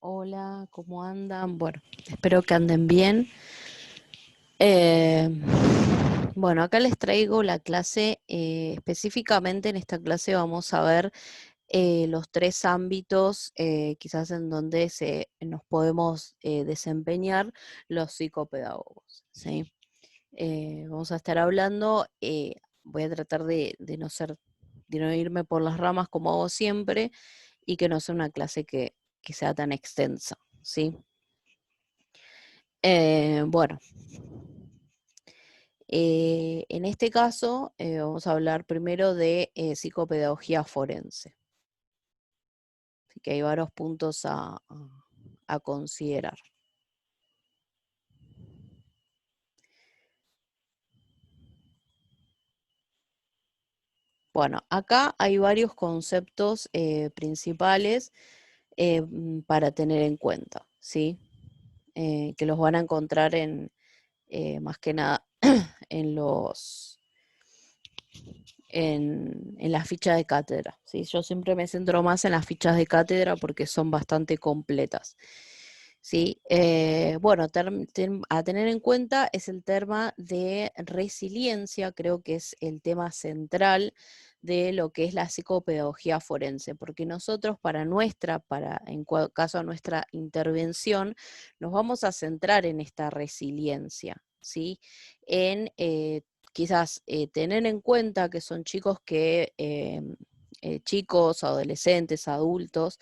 Hola, ¿cómo andan? Bueno, espero que anden bien. Eh, bueno, acá les traigo la clase, específicamente en esta clase vamos a ver los tres ámbitos quizás en donde nos podemos desempeñar los psicopedagogos, ¿sí? Vamos a estar hablando, voy a tratar de no irme por las ramas como hago siempre y que no sea una clase que sea tan extensa, ¿sí? Bueno, en este caso vamos a hablar primero de psicopedagogía forense. Así que hay varios puntos a considerar. Bueno, acá hay varios conceptos principales para tener en cuenta, ¿sí? Que los van a encontrar más que nada en en las fichas de cátedra, ¿sí? Yo siempre me centro más en las fichas de cátedra porque son bastante completas, ¿sí? Bueno, a tener en cuenta es el tema de resiliencia, creo que es el tema central de lo que es la psicopedagogía forense, porque nosotros caso a nuestra intervención, nos vamos a centrar en esta resiliencia, ¿sí? En quizás tener en cuenta que son chicos, adolescentes, adultos,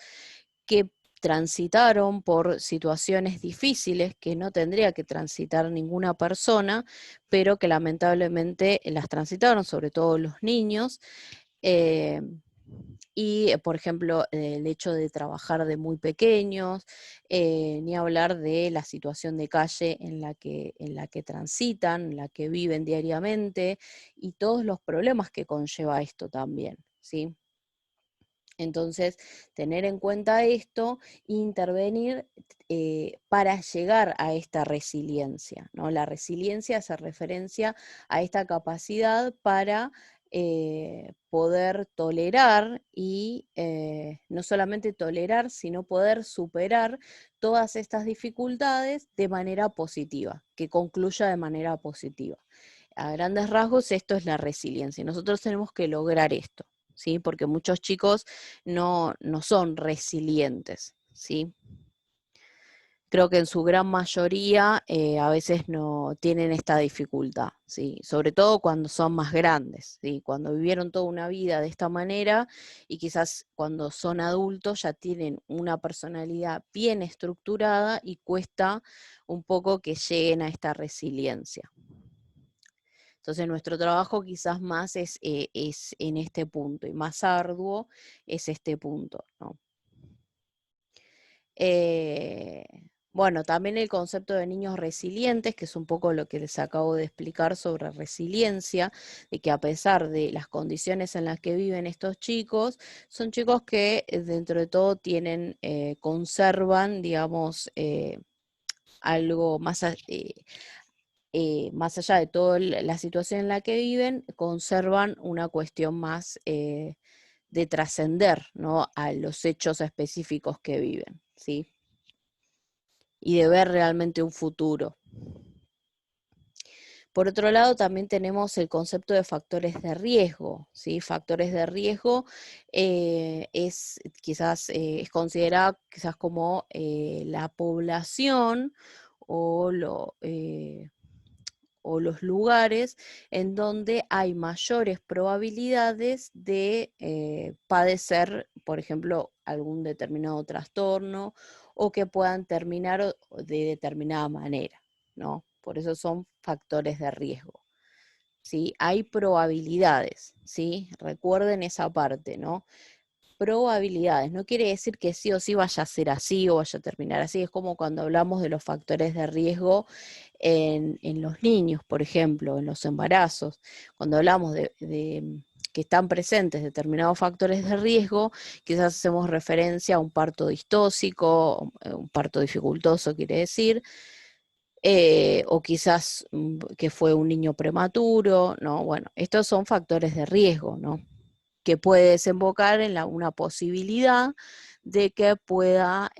que transitaron por situaciones difíciles que no tendría que transitar ninguna persona, pero que lamentablemente las transitaron, sobre todo los niños. eh, por ejemplo, el hecho de trabajar de muy pequeños, ni hablar de la situación de calle en la que transitan, en la que viven diariamente, y todos los problemas que conlleva esto también, ¿sí? Entonces, tener en cuenta esto e intervenir para llegar a esta resiliencia, ¿no? La resiliencia hace referencia a esta capacidad para poder tolerar y no solamente tolerar, sino poder superar todas estas dificultades de manera positiva, que concluya de manera positiva. A grandes rasgos, esto es la resiliencia. Nosotros tenemos que lograr esto, ¿sí? Porque muchos chicos no son resilientes, ¿sí? Creo que en su gran mayoría a veces no tienen esta dificultad, ¿sí? Sobre todo cuando son más grandes, ¿sí? Cuando vivieron toda una vida de esta manera y quizás cuando son adultos ya tienen una personalidad bien estructurada y cuesta un poco que lleguen a esta resiliencia. Entonces nuestro trabajo quizás más es en este punto y más arduo es este punto, ¿no? Eh, bueno, también el concepto de niños resilientes, que es un poco lo que les acabo de explicar sobre resiliencia, de que a pesar de las condiciones en las que viven estos chicos, son chicos que dentro de todo conservan, digamos, algo más allá de toda la situación en la que viven, conservan una cuestión más de trascender, ¿no? A los hechos específicos que viven, ¿sí? Y de ver realmente un futuro. Por otro lado, también tenemos el concepto de factores de riesgo, ¿sí? Factores de riesgo es considerado quizás como la población o o los lugares en donde hay mayores probabilidades de padecer, por ejemplo, algún determinado trastorno o que puedan terminar de determinada manera, ¿no? Por eso son factores de riesgo, ¿sí? Hay probabilidades, ¿sí? Recuerden esa parte, ¿no? Probabilidades, no quiere decir que sí o sí vaya a ser así o vaya a terminar así, es como cuando hablamos de los factores de riesgo en los niños, por ejemplo, en los embarazos, cuando hablamos de que están presentes determinados factores de riesgo, quizás hacemos referencia a un parto distóxico, un parto dificultoso quiere decir, o quizás que fue un niño prematuro, ¿no? Bueno, estos son factores de riesgo, ¿no? Que puede desembocar en una posibilidad de que pueda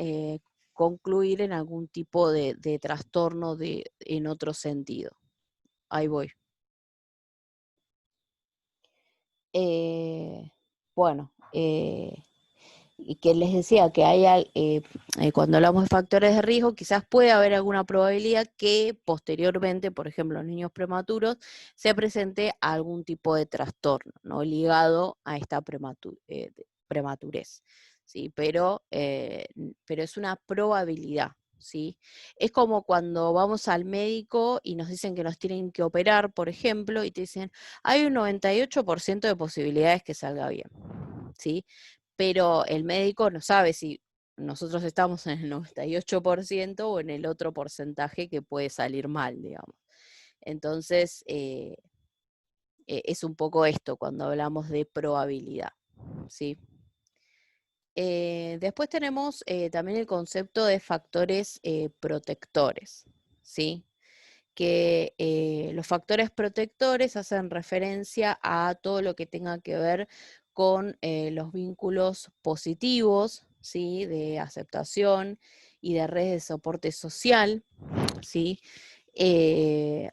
concluir en algún tipo de trastorno en otro sentido. Ahí voy. Bueno, y que les decía que cuando hablamos de factores de riesgo, quizás puede haber alguna probabilidad que posteriormente, por ejemplo, en niños prematuros, se presente algún tipo de trastorno, ¿no? Ligado a esta prematurez, ¿sí? Pero es una probabilidad, ¿sí? Es como cuando vamos al médico y nos dicen que nos tienen que operar, por ejemplo, y te dicen, hay un 98% de posibilidades que salga bien, ¿sí? Pero el médico no sabe si nosotros estamos en el 98% o en el otro porcentaje que puede salir mal, digamos. Entonces, es un poco esto cuando hablamos de probabilidad, ¿sí? Después tenemos también el concepto de factores protectores, ¿sí? Que los factores protectores hacen referencia a todo lo que tenga que ver con los vínculos positivos, ¿sí? De aceptación y de redes de soporte social, ¿sí?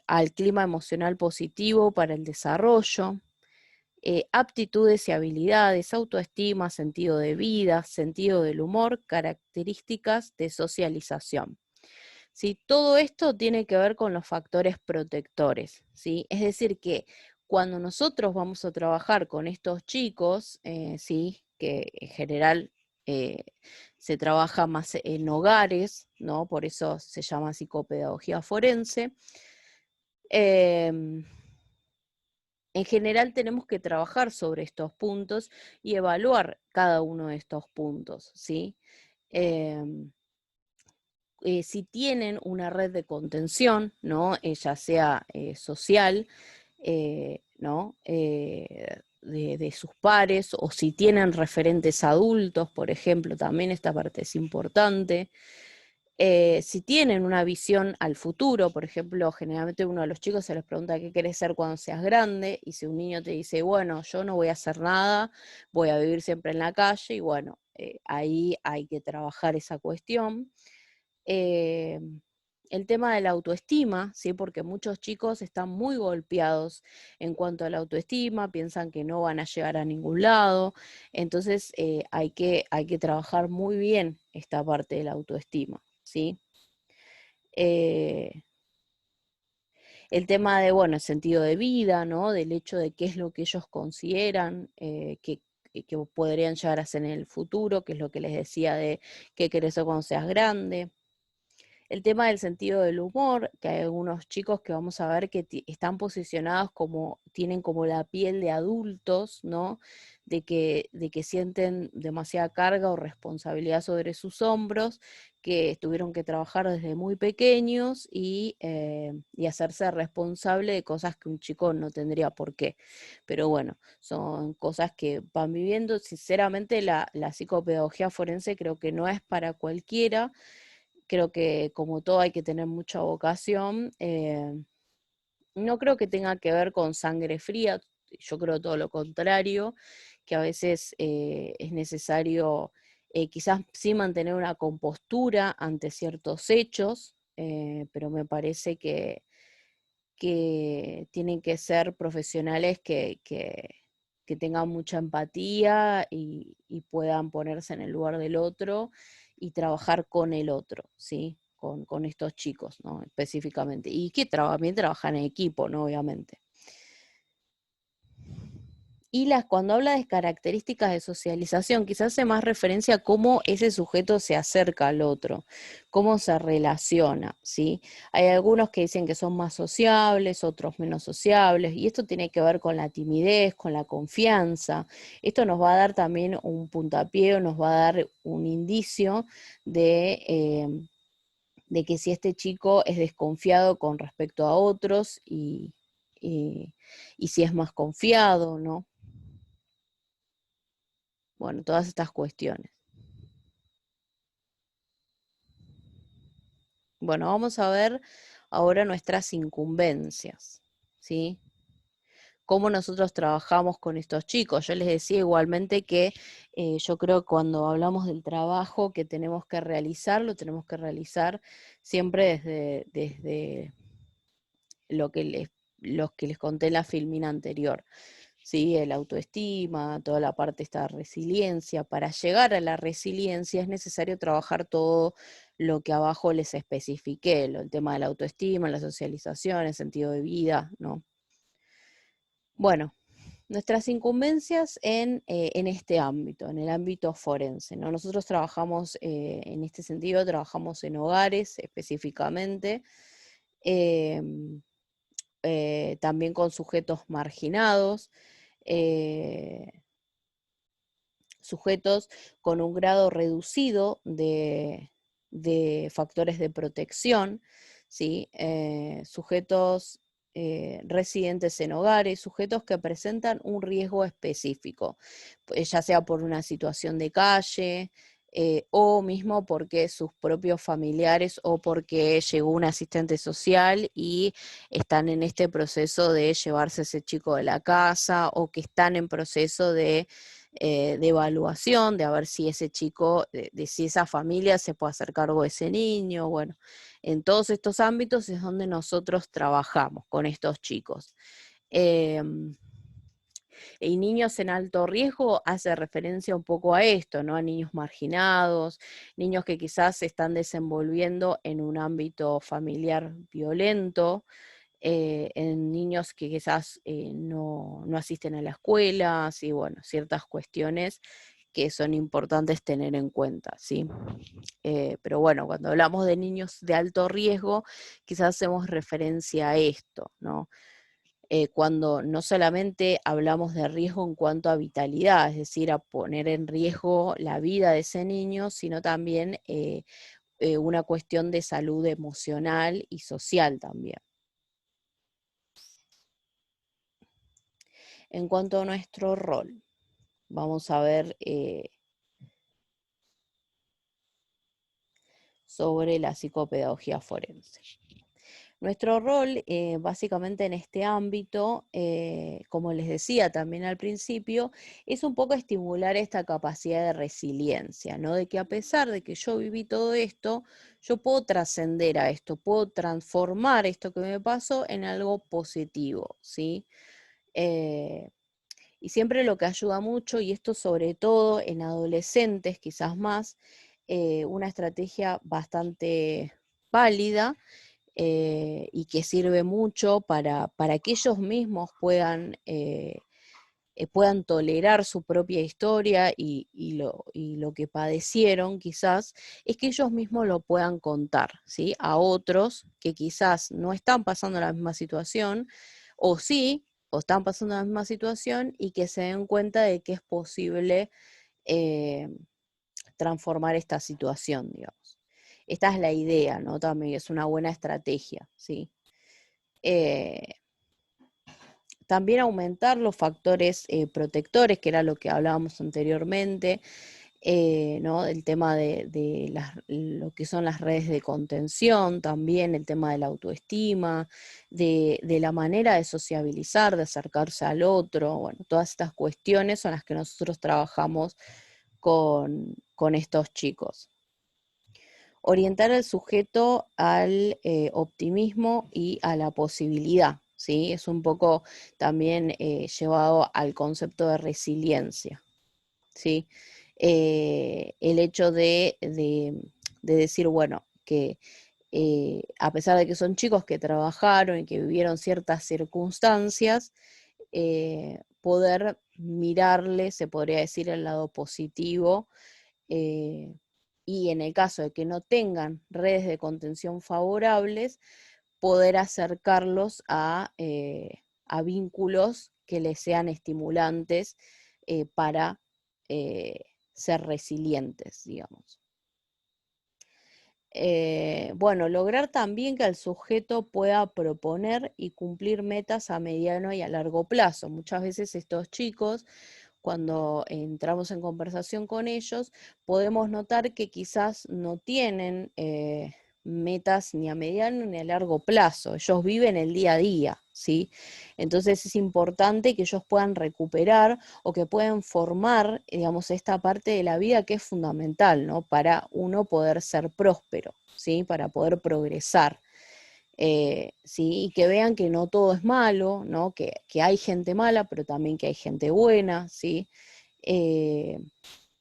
Al clima emocional positivo para el desarrollo, aptitudes y habilidades, autoestima, sentido de vida, sentido del humor, características de socialización. ¿Sí? Todo esto tiene que ver con los factores protectores, ¿sí? Es decir, que cuando nosotros vamos a trabajar con estos chicos, ¿sí? Que en general se trabaja más en hogares, ¿no? Por eso se llama psicopedagogía forense. En general tenemos que trabajar sobre estos puntos y evaluar cada uno de estos puntos, ¿sí? Si tienen una red de contención, ¿no? Ya sea social, ¿no? De sus pares, o si tienen referentes adultos, por ejemplo, también esta parte es importante. Si tienen una visión al futuro, por ejemplo, generalmente uno de los chicos se les pregunta qué querés ser cuando seas grande, y si un niño te dice, bueno, yo no voy a hacer nada, voy a vivir siempre en la calle, y bueno, ahí hay que trabajar esa cuestión. Eh, el tema de la autoestima, ¿sí? Porque muchos chicos están muy golpeados en cuanto a la autoestima, piensan que no van a llegar a ningún lado, entonces hay que trabajar muy bien esta parte de la autoestima, ¿sí? Eh, el tema de, bueno, el sentido de vida, ¿no? Del hecho de qué es lo que ellos consideran que podrían llegar a hacer en el futuro, que es lo que les decía de qué querés ser cuando seas grande. El tema del sentido del humor, que hay algunos chicos que vamos a ver que están posicionados como, tienen como la piel de adultos, ¿no? De que sienten demasiada carga o responsabilidad sobre sus hombros, que tuvieron que trabajar desde muy pequeños y hacerse responsable de cosas que un chico no tendría por qué. Pero bueno, son cosas que van viviendo. Sinceramente, la psicopedagogía forense creo que no es para cualquiera. Creo que como todo hay que tener mucha vocación. No creo que tenga que ver con sangre fría, yo creo todo lo contrario, que a veces es necesario quizás sí mantener una compostura ante ciertos hechos, pero me parece que tienen que ser profesionales que tengan mucha empatía y puedan ponerse en el lugar del otro y trabajar con el otro, ¿sí? Con estos chicos, ¿no? Específicamente. Y que también trabajan en equipo, ¿no? Obviamente. Y cuando habla de características de socialización, quizás hace más referencia a cómo ese sujeto se acerca al otro, cómo se relaciona, ¿sí? Hay algunos que dicen que son más sociables, otros menos sociables, y esto tiene que ver con la timidez, con la confianza. Esto nos va a dar también un puntapié, o nos va a dar un indicio de que si este chico es desconfiado con respecto a otros y, y si es más confiado, ¿no? Bueno, todas estas cuestiones. Bueno, vamos a ver ahora nuestras incumbencias, ¿sí? cómo nosotros trabajamos con estos chicos. Yo les decía igualmente que yo creo que cuando hablamos del trabajo que tenemos que realizar, lo tenemos que realizar siempre desde los que les conté en la filmina anterior. ¿Sí? El autoestima, toda la parte esta resiliencia. Para llegar a la resiliencia es necesario trabajar todo lo que abajo les especifiqué, el tema de la autoestima, la socialización, el sentido de vida, ¿no? Bueno, nuestras incumbencias en este ámbito, en el ámbito forense, ¿no? Nosotros trabajamos en este sentido, trabajamos en hogares específicamente, em, también con sujetos marginados, eh, sujetos con un grado reducido de factores de protección, ¿sí? Sujetos residentes en hogares, sujetos que presentan un riesgo específico, ya sea por una situación de calle, o mismo porque sus propios familiares o porque llegó un asistente social y están en este proceso de llevarse a ese chico de la casa, o que están en proceso de evaluación, de a ver si ese chico, de si esa familia se puede hacer cargo de ese niño. Bueno, en todos estos ámbitos es donde nosotros trabajamos con estos chicos. Y niños en alto riesgo hace referencia un poco a esto, ¿no? A niños marginados, niños que quizás se están desenvolviendo en un ámbito familiar violento, en niños que quizás no asisten a la escuela, sí, bueno, ciertas cuestiones que son importantes tener en cuenta, ¿sí? Pero bueno, cuando hablamos de niños de alto riesgo, quizás hacemos referencia a esto, ¿no? Cuando no solamente hablamos de riesgo en cuanto a vitalidad, es decir, a poner en riesgo la vida de ese niño, sino también una cuestión de salud emocional y social también. En cuanto a nuestro rol, vamos a ver sobre la psicopedagogía forense. Nuestro rol, básicamente en este ámbito, como les decía también al principio, es un poco estimular esta capacidad de resiliencia, ¿no? De que a pesar de que yo viví todo esto, yo puedo trascender a esto, puedo transformar esto que me pasó en algo positivo, ¿sí? Y siempre lo que ayuda mucho, y esto sobre todo en adolescentes quizás más, una estrategia bastante válida, y que sirve mucho para que ellos mismos puedan tolerar su propia historia y lo que padecieron quizás, es que ellos mismos lo puedan contar, ¿sí? A otros que quizás no están pasando la misma situación, o sí, o están pasando la misma situación, y que se den cuenta de que es posible eh, transformar esta situación, digamos. Esta es la idea, ¿no? También es una buena estrategia, ¿sí? Eh, También aumentar los factores protectores, que era lo que hablábamos anteriormente, ¿no? El tema de lo que son las redes de contención, también el tema de la autoestima, de la manera de sociabilizar, de acercarse al otro. Bueno, todas estas cuestiones son las que nosotros trabajamos con estos chicos. Orientar al sujeto al optimismo y a la posibilidad, ¿sí? Es un poco también llevado al concepto de resiliencia, ¿sí? El hecho de decir, bueno, que a pesar de que son chicos que trabajaron y que vivieron ciertas circunstancias, poder mirarle, se podría decir, el lado positivo, eh, y en el caso de que no tengan redes de contención favorables, poder acercarlos a vínculos que les sean estimulantes para ser resilientes, digamos. Bueno, lograr también que el sujeto pueda proponer y cumplir metas a mediano y a largo plazo. Muchas veces estos chicos, cuando entramos en conversación con ellos, podemos notar que quizás no tienen metas ni a mediano ni a largo plazo. Ellos viven el día a día, ¿sí? Entonces es importante que ellos puedan recuperar o que puedan formar, digamos, esta parte de la vida que es fundamental, ¿no? Para uno poder ser próspero, ¿sí? Para poder progresar. ¿Sí? Y que vean que no todo es malo, ¿no? Que hay gente mala, pero también que hay gente buena, ¿sí? Eh,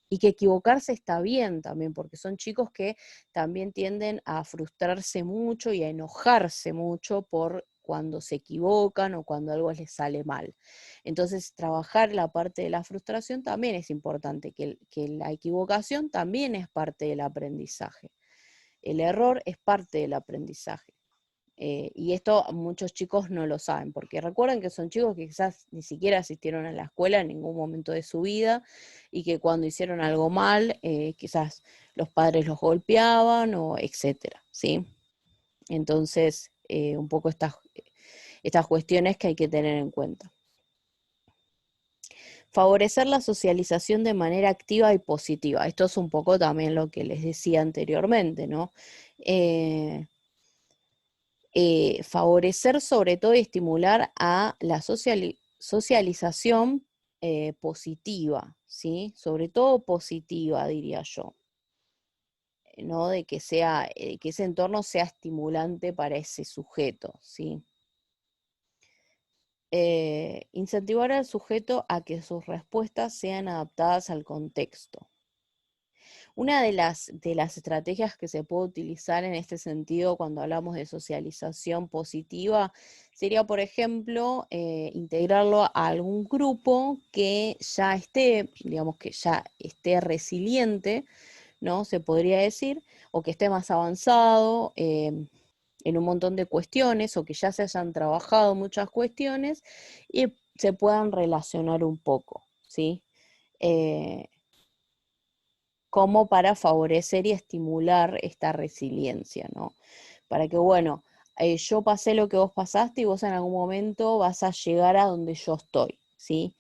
y que equivocarse está bien también, porque son chicos que también tienden a frustrarse mucho y a enojarse mucho por cuando se equivocan o cuando algo les sale mal. Entonces, trabajar la parte de la frustración también es importante, que la equivocación también es parte del aprendizaje. El error es parte del aprendizaje. Y esto muchos chicos no lo saben, porque recuerden que son chicos que quizás ni siquiera asistieron a la escuela en ningún momento de su vida y que cuando hicieron algo mal, quizás los padres los golpeaban o etcétera, ¿sí? Entonces, un poco estas cuestiones que hay que tener en cuenta. Favorecer la socialización de manera activa y positiva. Esto es un poco también lo que les decía anteriormente, ¿no? Favorecer sobre todo y estimular a la socialización positiva, ¿sí? Sobre todo positiva, diría yo, ¿no? De que que ese entorno sea estimulante para ese sujeto, ¿sí? Incentivar al sujeto a que sus respuestas sean adaptadas al contexto. Una de las estrategias que se puede utilizar en este sentido cuando hablamos de socialización positiva sería, por ejemplo, integrarlo a algún grupo que ya esté, digamos que ya esté resiliente, ¿no? Se podría decir, o que esté más avanzado en un montón de cuestiones, o que ya se hayan trabajado muchas cuestiones y se puedan relacionar un poco, ¿sí? Eh, como para favorecer y estimular esta resiliencia, ¿no? Para que, bueno, yo pasé lo que vos pasaste y vos en algún momento vas a llegar a donde yo estoy, ¿sí?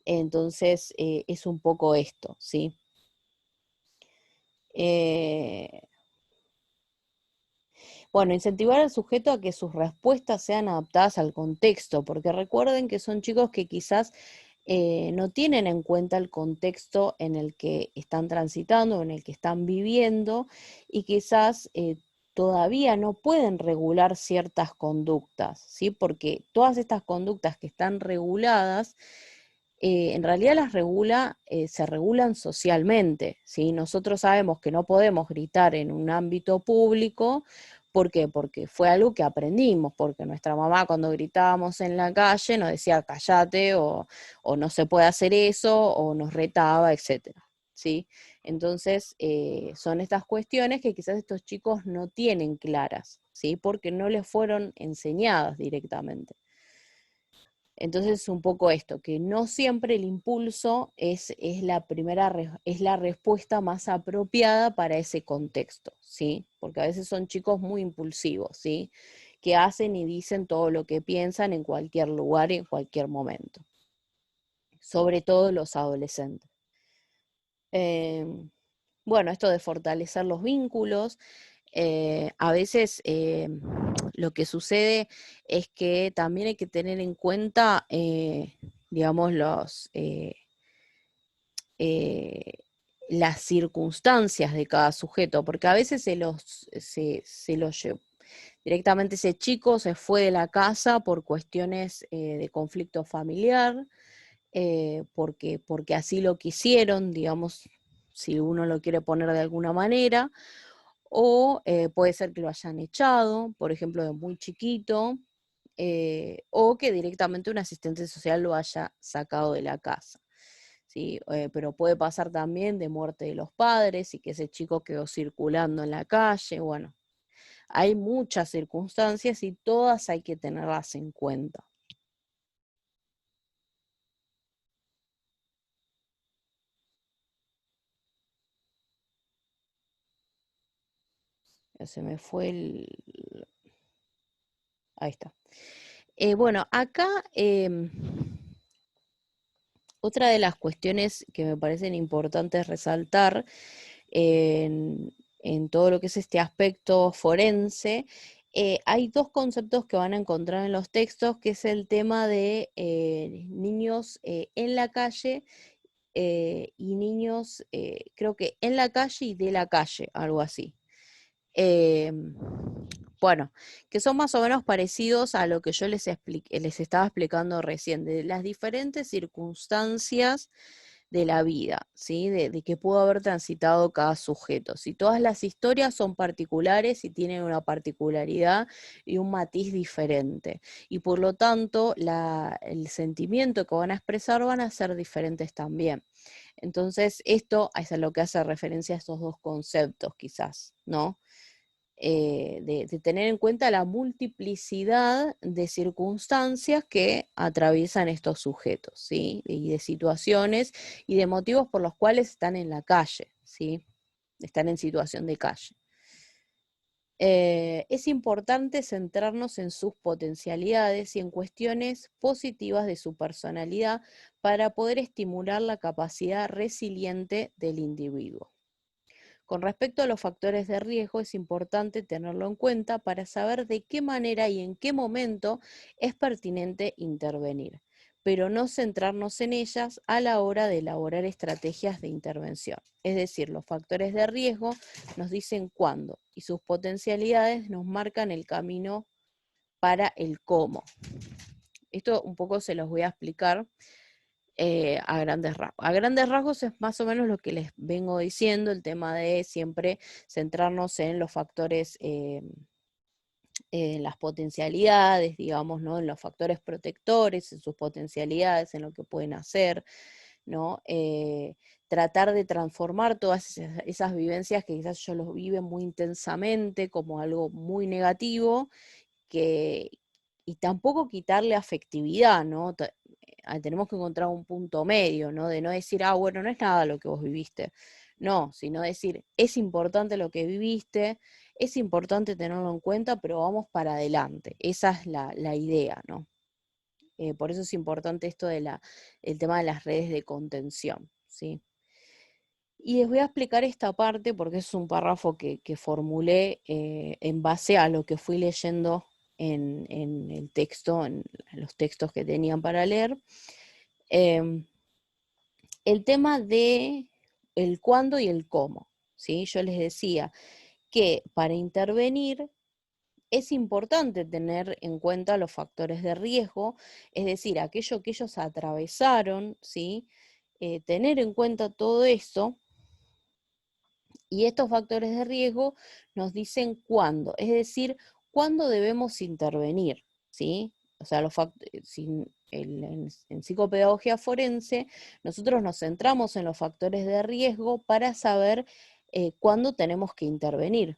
Entonces, es un poco esto, ¿sí? Eh, bueno, incentivar al sujeto a que sus respuestas sean adaptadas al contexto, porque recuerden que son chicos que quizás no tienen en cuenta el contexto en el que están transitando, en el que están viviendo, y quizás todavía no pueden regular ciertas conductas, ¿sí? Porque todas estas conductas que están reguladas, en realidad se regulan socialmente, ¿sí? Nosotros sabemos que no podemos gritar en un ámbito público. ¿Por qué? Porque fue algo que aprendimos, porque nuestra mamá cuando gritábamos en la calle nos decía cállate o no se puede hacer eso o nos retaba, etcétera, ¿sí? Entonces, son estas cuestiones que quizás estos chicos no tienen claras, ¿sí? Porque no les fueron enseñadas directamente. Entonces, un poco esto, que no siempre el impulso es es la respuesta más apropiada para ese contexto, ¿sí? Porque a veces son chicos muy impulsivos, ¿sí? Que hacen y dicen todo lo que piensan en cualquier lugar y en cualquier momento. Sobre todo los adolescentes. Eh, bueno, esto de fortalecer los vínculos, a veces lo que sucede es que también hay que tener en cuenta, digamos, eh, las circunstancias de cada sujeto, porque a veces se los lleva. Directamente ese chico se fue de la casa por cuestiones de conflicto familiar, porque así lo quisieron, digamos, si uno lo quiere poner de alguna manera, o puede ser que lo hayan echado, por ejemplo, de muy chiquito, o que directamente un asistente social lo haya sacado de la casa. ¿Sí? Pero puede pasar también de muerte de los padres y que ese chico quedó circulando en la calle. Bueno, hay muchas circunstancias y todas hay que tenerlas en cuenta. Se me fue el... Ahí está. Bueno, acá otra de las cuestiones que me parecen importantes resaltar en todo lo que es este aspecto forense hay dos conceptos que van a encontrar en los textos, que es el tema de niños en la calle y niños, creo que en la calle y de la calle, algo así. Bueno, que son más o menos parecidos a lo que yo les estaba explicando recién, de las diferentes circunstancias de la vida, ¿sí? De que pudo haber transitado cada sujeto. Si todas las historias son particulares y tienen una particularidad y un matiz diferente. Y por lo tanto, el sentimiento que van a expresar van a ser diferentes también. Entonces, esto es a lo que hace referencia a estos dos conceptos, quizás, ¿no? De tener en cuenta la multiplicidad de circunstancias que atraviesan estos sujetos, ¿sí? Y de situaciones y de motivos por los cuales están en la calle, ¿sí? Están en situación de calle. Es importante centrarnos en sus potencialidades y en cuestiones positivas de su personalidad para poder estimular la capacidad resiliente del individuo. Con respecto a los factores de riesgo, es importante tenerlo en cuenta para saber de qué manera y en qué momento es pertinente intervenir, pero no centrarnos en ellas a la hora de elaborar estrategias de intervención. Es decir, los factores de riesgo nos dicen cuándo y sus potencialidades nos marcan el camino para el cómo. Esto un poco se los voy a explicar a grandes rasgos. A grandes rasgos es más o menos lo que les vengo diciendo, el tema de siempre centrarnos en los factores, en las potencialidades, digamos, ¿no? En los factores protectores, en sus potencialidades, en lo que pueden hacer, ¿no? Tratar de transformar todas esas vivencias que quizás ellos los viven muy intensamente como algo muy negativo, y tampoco quitarle afectividad, ¿no? Tenemos que encontrar un punto medio, ¿no? De no decir, bueno, no es nada lo que vos viviste. No, sino decir, es importante lo que viviste, es importante tenerlo en cuenta, pero vamos para adelante. Esa es la idea, ¿no? Por eso es importante esto de el tema de las redes de contención, ¿sí? Y les voy a explicar esta parte porque es un párrafo que formulé en base a lo que fui leyendo en el texto, en los textos que tenían para leer. El tema de el cuándo y el cómo, ¿sí? Yo les decía que para intervenir es importante tener en cuenta los factores de riesgo, es decir, aquello que ellos atravesaron, ¿sí? Tener en cuenta todo eso. Y estos factores de riesgo nos dicen cuándo, es decir, cuándo debemos intervenir, ¿sí? O sea, en psicopedagogía forense, nosotros nos centramos en los factores de riesgo para saber cuándo tenemos que intervenir,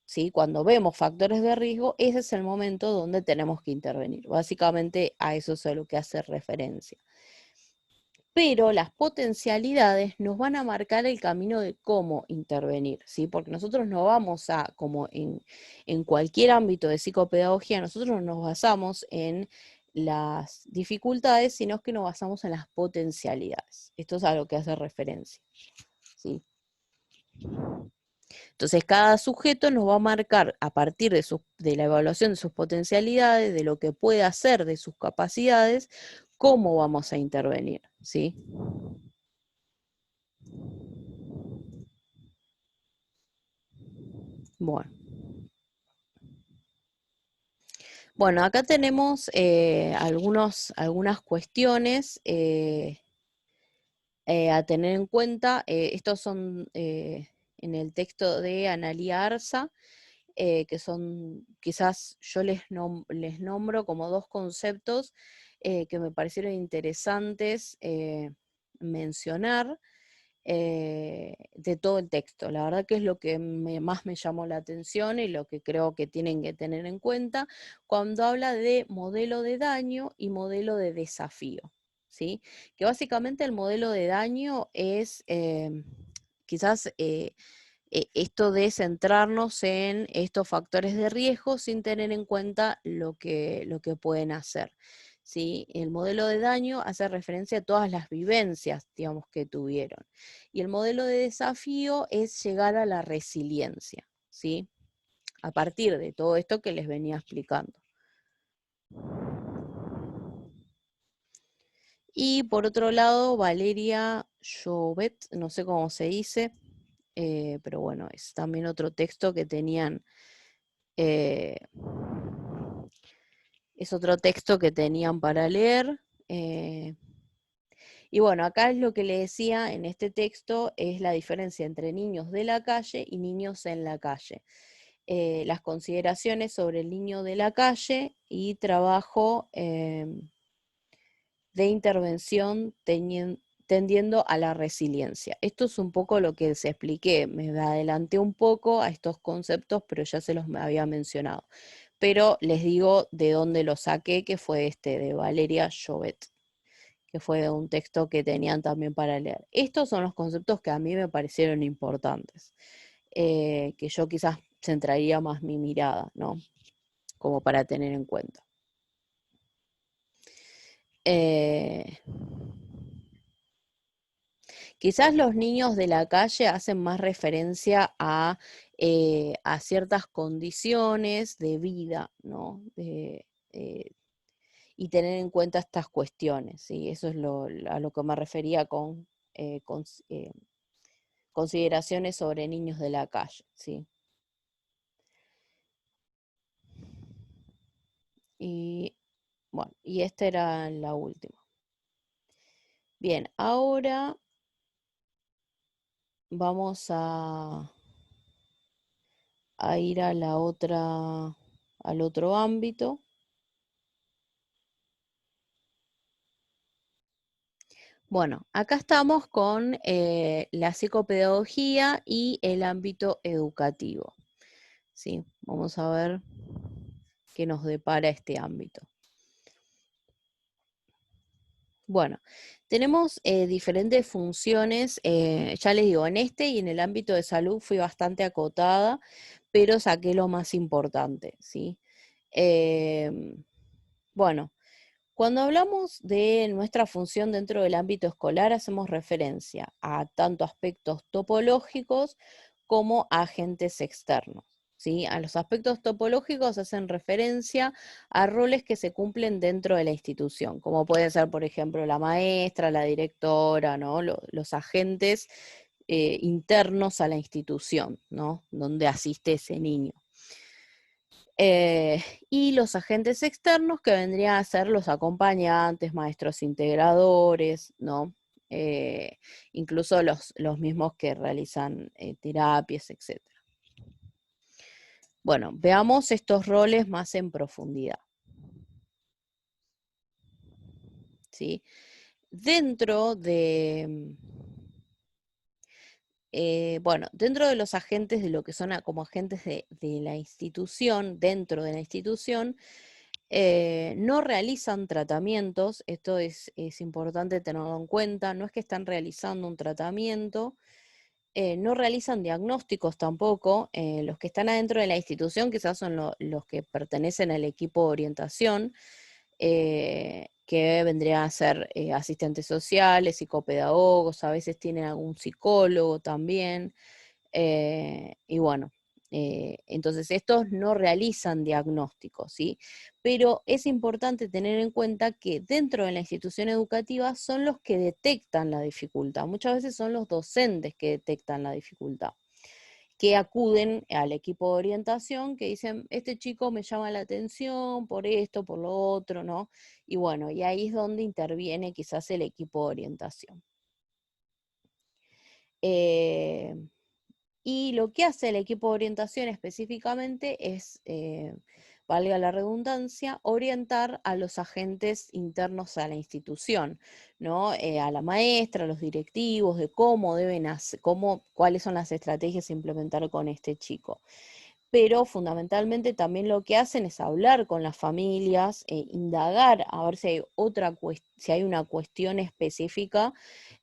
¿sí? Cuando vemos factores de riesgo, ese es el momento donde tenemos que intervenir. Básicamente a eso es a lo que hace referencia. Pero las potencialidades nos van a marcar el camino de cómo intervenir, ¿sí? Porque nosotros no vamos a, como en cualquier ámbito de psicopedagogía, nosotros no nos basamos en las dificultades, sino que nos basamos en las potencialidades. Esto es a lo que hace referencia, ¿sí? Entonces, cada sujeto nos va a marcar a partir de la evaluación de sus potencialidades, de lo que puede hacer, de sus capacidades, cómo vamos a intervenir, ¿sí? Bueno. Bueno, acá tenemos algunas cuestiones a tener en cuenta. Estos son en el texto de Analía Arza, que son, quizás yo les nombro como dos conceptos que me parecieron interesantes mencionar de todo el texto. La verdad que es lo que más me llamó la atención y lo que creo que tienen que tener en cuenta cuando habla de modelo de daño y modelo de desafío, ¿sí? Que básicamente el modelo de daño es quizás esto de centrarnos en estos factores de riesgo sin tener en cuenta lo que pueden hacer. ¿Sí? El modelo de daño hace referencia a todas las vivencias, digamos, que tuvieron. Y el modelo de desafío es llegar a la resiliencia, ¿sí? a partir de todo esto que les venía explicando. Y por otro lado, Valeria Jouvet, no sé cómo se dice, pero bueno, es también otro texto que tenían, es otro texto que tenían para leer. Y bueno, acá es lo que le decía en este texto, es la diferencia entre niños de la calle y niños en la calle. Las consideraciones sobre el niño de la calle y trabajo de intervención tendiendo a la resiliencia. Esto es un poco lo que les expliqué, me adelanté un poco a estos conceptos, pero ya se los había mencionado. Pero les digo de dónde lo saqué, que fue de Valeria Jouvet, que fue un texto que tenían también para leer. Estos son los conceptos que a mí me parecieron importantes, que yo quizás centraría más mi mirada, ¿no? Como para tener en cuenta. Quizás los niños de la calle hacen más referencia a ciertas condiciones de vida, ¿no? Y tener en cuenta estas cuestiones, ¿sí? Eso es a lo que me refería con consideraciones sobre niños de la calle, ¿sí? Y bueno, y esta era la última. Bien, ahora vamos a ir a la otra, al otro ámbito. Bueno, acá estamos con la psicopedagogía y el ámbito educativo. Sí, vamos a ver qué nos depara este ámbito. Bueno, tenemos diferentes funciones, ya les digo, en este y en el ámbito de salud fui bastante acotada, pero saqué lo más importante, ¿sí? Bueno, cuando hablamos de nuestra función dentro del ámbito escolar, hacemos referencia a tanto aspectos topológicos como a agentes externos. ¿Sí? A los aspectos topológicos hacen referencia a roles que se cumplen dentro de la institución, como puede ser, por ejemplo, la maestra, la directora, ¿no? Los agentes internos a la institución, ¿no? Donde asiste ese niño. Y los agentes externos que vendrían a ser los acompañantes, maestros integradores, ¿no? Incluso los mismos que realizan terapias, etc. Bueno, veamos estos roles más en profundidad. ¿Sí? Dentro de, dentro de los agentes, de lo que son como agentes de la institución, dentro de la institución, no realizan tratamientos, esto es importante tenerlo en cuenta, no es que están realizando un tratamiento, no realizan diagnósticos tampoco, los que están adentro de la institución quizás son los que pertenecen al equipo de orientación, que vendrían a ser asistentes sociales, psicopedagogos, a veces tienen algún psicólogo también, y bueno, entonces estos no realizan diagnósticos, ¿sí? Pero es importante tener en cuenta que dentro de la institución educativa son los que detectan la dificultad. Muchas veces son los docentes que detectan la dificultad, que acuden al equipo de orientación, que dicen, este chico me llama la atención por esto, por lo otro, ¿no? Y bueno, y ahí es donde interviene quizás el equipo de orientación. Y lo que hace el equipo de orientación específicamente es, valga la redundancia, orientar a los agentes internos a la institución, ¿no? A la maestra, a los directivos, de cómo deben hacer, cuáles son las estrategias a implementar con este chico. Pero fundamentalmente también lo que hacen es hablar con las familias, indagar a ver si hay si hay una cuestión específica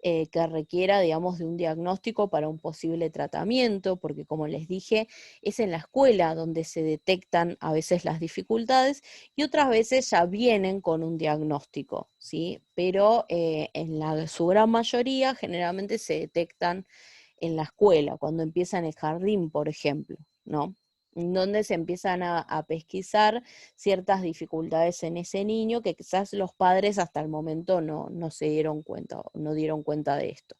que requiera, digamos, de un diagnóstico para un posible tratamiento, porque como les dije, es en la escuela donde se detectan a veces las dificultades y otras veces ya vienen con un diagnóstico, ¿sí? Pero su gran mayoría generalmente se detectan en la escuela, cuando empiezan el jardín, por ejemplo, ¿no? donde se empiezan a pesquisar ciertas dificultades en ese niño que quizás los padres hasta el momento no se dieron cuenta, o no dieron cuenta de esto.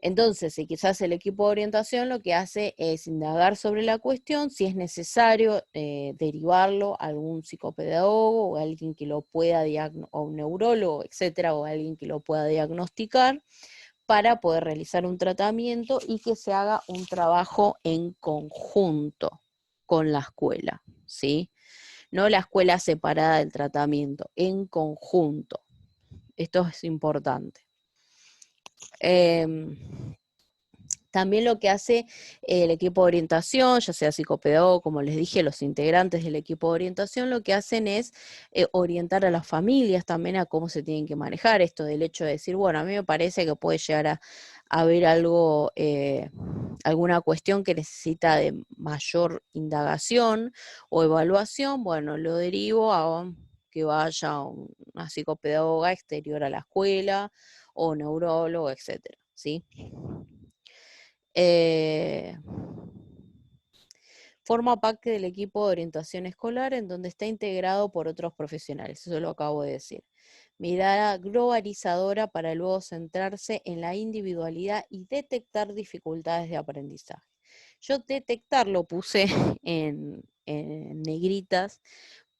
Entonces, si quizás el equipo de orientación lo que hace es indagar sobre la cuestión, si es necesario derivarlo a algún psicopedagogo o a alguien que lo pueda o un neurólogo, etcétera, o a alguien que lo pueda diagnosticar para poder realizar un tratamiento y que se haga un trabajo en conjunto con la escuela, ¿sí? No la escuela separada del tratamiento, en conjunto. Esto es importante. También lo que hace el equipo de orientación, ya sea psicopedagogo, como les dije, los integrantes del equipo de orientación, lo que hacen es orientar a las familias también a cómo se tienen que manejar esto del hecho de decir, bueno, a mí me parece que puede llegar a haber algo, alguna cuestión que necesita de mayor indagación o evaluación, bueno, lo derivo a que vaya una psicopedagoga exterior a la escuela o neurólogo, etcétera, ¿sí? Forma parte del equipo de orientación escolar en donde está integrado por otros profesionales, eso lo acabo de decir. Mirada globalizadora para luego centrarse en la individualidad y detectar dificultades de aprendizaje. Yo detectar lo puse en negritas